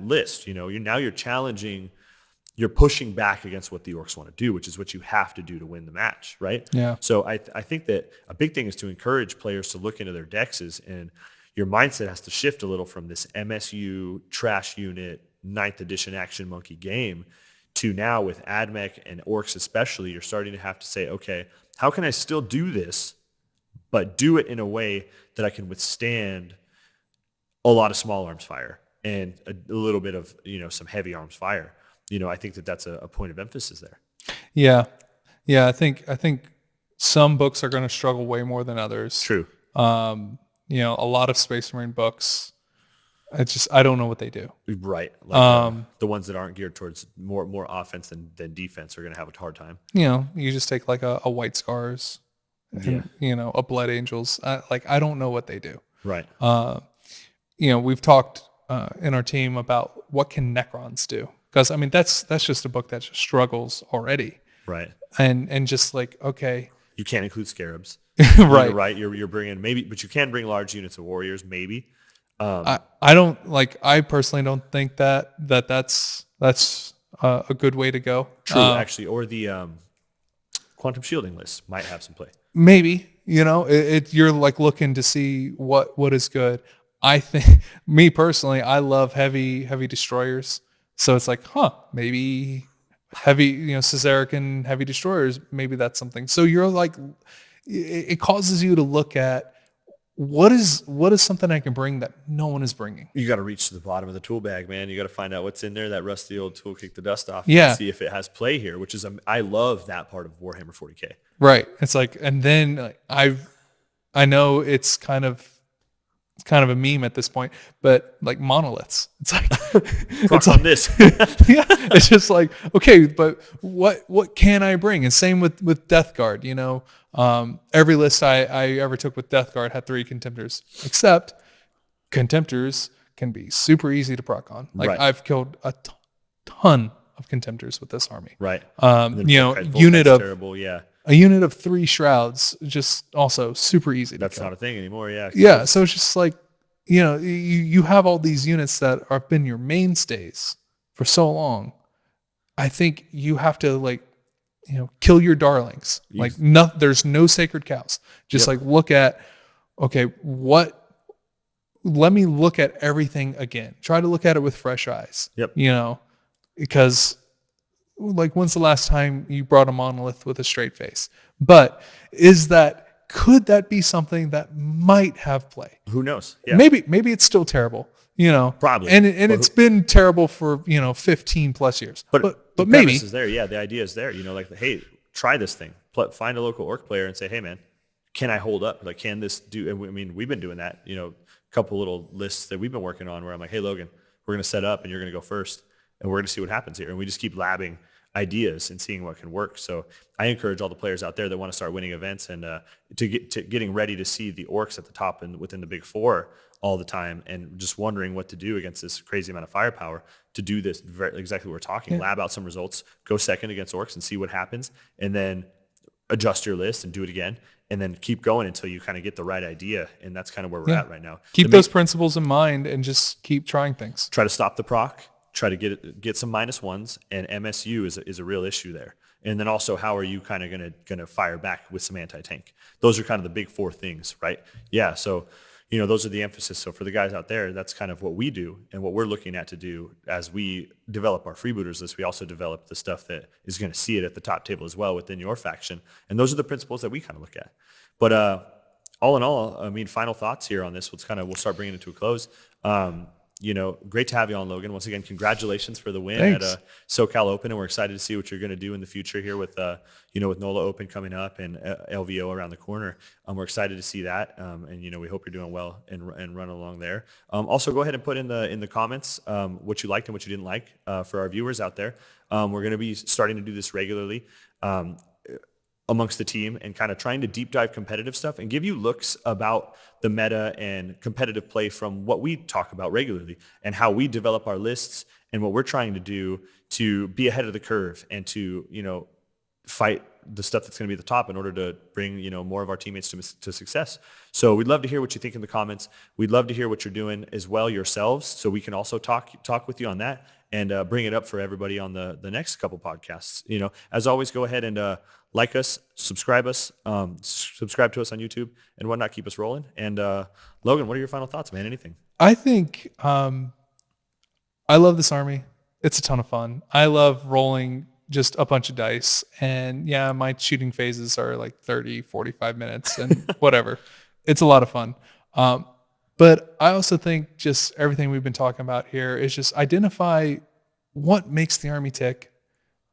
list. You're pushing back against what the orcs want to do, which is what you have to do to win the match, right? Yeah. So I think that a big thing is to encourage players to look into their dexes, and your mindset has to shift a little from this MSU trash unit 9th edition Action Monkey game to now with AdMech and orcs especially, you're starting to have to say, okay, how can I still do this, but do it in a way that I can withstand a lot of small arms fire and a little bit of, some heavy arms fire. I think that's a point of emphasis there. Yeah. I think some books are going to struggle way more than others. True. A lot of Space Marine books, I don't know what they do. Right. Like the ones that aren't geared towards more offense than defense are going to have a hard time. You just take like a White Scars, and, a Blood Angels. I don't know what they do. Right. We've talked in our team about what can Necrons do, because I mean that's just a book that just struggles already. Right. And just like, okay, you can't include Scarabs. Right. You're right. You're bringing maybe, but you can bring large units of warriors maybe. I don't like. I personally don't think that's a good way to go. True, actually, or the quantum shielding list might have some play. Maybe you're like looking to see what is good. I think, me personally, I love heavy destroyers. So it's like, maybe heavy, Caesaric and heavy destroyers. Maybe that's something. So you're like, it causes you to look at. What is something I can bring that no one is bringing? You got to reach to the bottom of the tool bag, man. You got to find out what's in there. That rusty old tool, kick the dust off. Yeah. And see if it has play here, which is I love that part of Warhammer 40K. Right. It's like, and then I know it's kind of a meme at this point, but like monoliths. It's like it's on this. Yeah. It's just like, okay, but what can I bring? And same with Death Guard. Every list I ever took with Death Guard had 3 Contemptors, except Contemptors can be super easy to proc on. Like right. I've killed a ton of Contemptors with this army. Right. Unit of terrible, yeah. A unit of 3 Shrouds, just also super easy. That's not a thing anymore. Yeah. Yeah. So it's just like, you have all these units that have been your mainstays for so long. I think you have to kill your darlings. There's no sacred cows. Just look at, okay, let me look at everything again. Try to look at it with fresh eyes. Yep. Because when's the last time you brought a monolith with a straight face? But could that be something that might have play? Who knows? Yeah. Maybe it's still terrible. Probably. And it's been terrible for 15 plus years. But maybe premise is there. Yeah, the idea is there. Hey, try this thing. Find a local orc player and say, hey man, can I hold up? Can this do? And I mean, we've been doing that. A couple little lists that we've been working on where I'm like, hey Logan, we're going to set up and you're going to go first, and we're going to see what happens here. And we just keep labbing ideas and seeing what can work. So I encourage all the players out there that want to start winning events and getting ready to see the orcs at the top and within the big 4 all the time, and just wondering what to do against this crazy amount of firepower to do this exactly what we're talking. Yeah. Lab out some results, go second against orcs and see what happens, and then adjust your list and do it again, and then keep going until you kind of get the right idea. And that's kind of where we're at right now. Keep those principles in mind and just keep trying things. Try to stop the proc. Try to get some -1s, and MSU is a real issue there. And then also, how are you kind of gonna fire back with some anti-tank? Those are kind of the big 4 things, right? Yeah. So, those are the emphasis. So for the guys out there, that's kind of what we do and what we're looking at to do as we develop our Freebooters list. We also develop the stuff that is going to see it at the top table as well within your faction. And those are the principles that we kind of look at. But all in all, I mean, final thoughts here on this. We'll start bringing it to a close. great to have you on, Logan. Once again, congratulations for the win Thanks. at SoCal Open, and we're excited to see what you're going to do in the future here with with NOLA Open coming up and LVO around the corner. We're excited to see that, and we hope you're doing well and run along there. Also, go ahead and put in the comments what you liked and what you didn't like for our viewers out there. We're going to be starting to do this regularly. Amongst the team and kind of trying to deep dive competitive stuff and give you looks about the meta and competitive play from what we talk about regularly and how we develop our lists and what we're trying to do to be ahead of the curve and to, fight the stuff that's going to be at the top in order to bring, more of our teammates to success. So we'd love to hear what you think in the comments. We'd love to hear what you're doing as well yourselves so we can also talk with you on that and bring it up for everybody on the next couple podcasts. As always, go ahead and like us, subscribe to us on YouTube and whatnot. Keep us rolling. And Logan, what are your final thoughts, man? Anything? I think I love this army. It's a ton of fun. I love rolling just a bunch of dice. And yeah, my shooting phases are like 30, 45 minutes and whatever. It's a lot of fun. But I also think just everything we've been talking about here is just identify what makes the army tick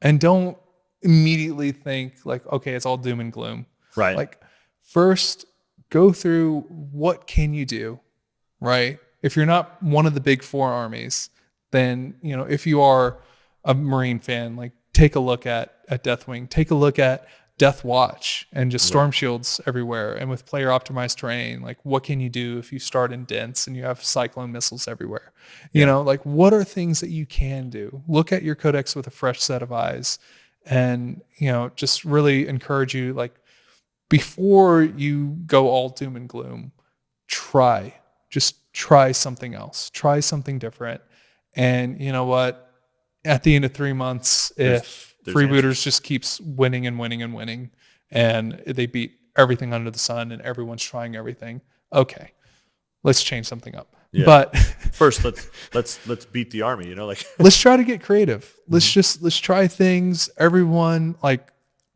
and don't immediately think like, okay, it's all doom and gloom. Right. Like first go through what can you do, right? If you're not one of the big four armies, then, if you are a Marine fan, like take a look at Deathwing, take a look at Death Watch and just storm shields everywhere. And with player optimized terrain, like what can you do if you start in dense and you have cyclone missiles everywhere? Like what are things that you can do? Look at your codex with a fresh set of eyes and, just really encourage you, like before you go all doom and gloom, just try something else, try something different. And you know what? At the end of 3 months, if Freebooters just keeps winning and winning and winning, and they beat everything under the sun, and everyone's trying everything, okay, let's change something up. Yeah. But first, let's beat the army. Let's try to get creative. Let's try things. Everyone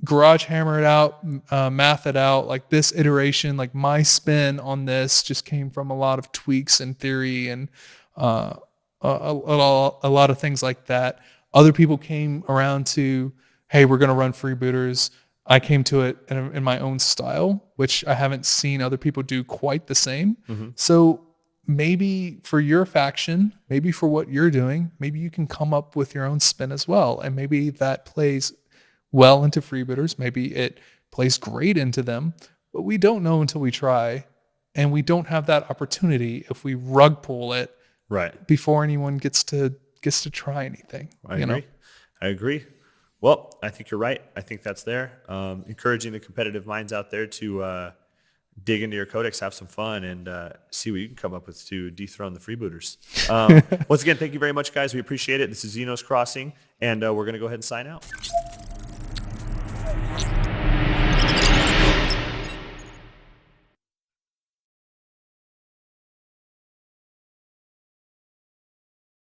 garage hammer it out, math it out. Like this iteration, like my spin on this just came from a lot of tweaks and theory and a lot of things like that. Other people came around to, hey, we're going to run Freebooters. I came to it in my own style, which I haven't seen other people do quite the same. Mm-hmm. So maybe for your faction, maybe for what you're doing, maybe you can come up with your own spin as well. And maybe that plays well into Freebooters. Maybe it plays great into them, but we don't know until we try. And we don't have that opportunity if we rug pull it right before anyone gets to try anything. I agree. Well, I think you're right. I think that's there. Encouraging the competitive minds out there to dig into your codex, have some fun, and see what you can come up with to dethrone the Freebooters. Once again, thank you very much, guys. We appreciate it. This is Xenos Crossing, and we're going to go ahead and sign out.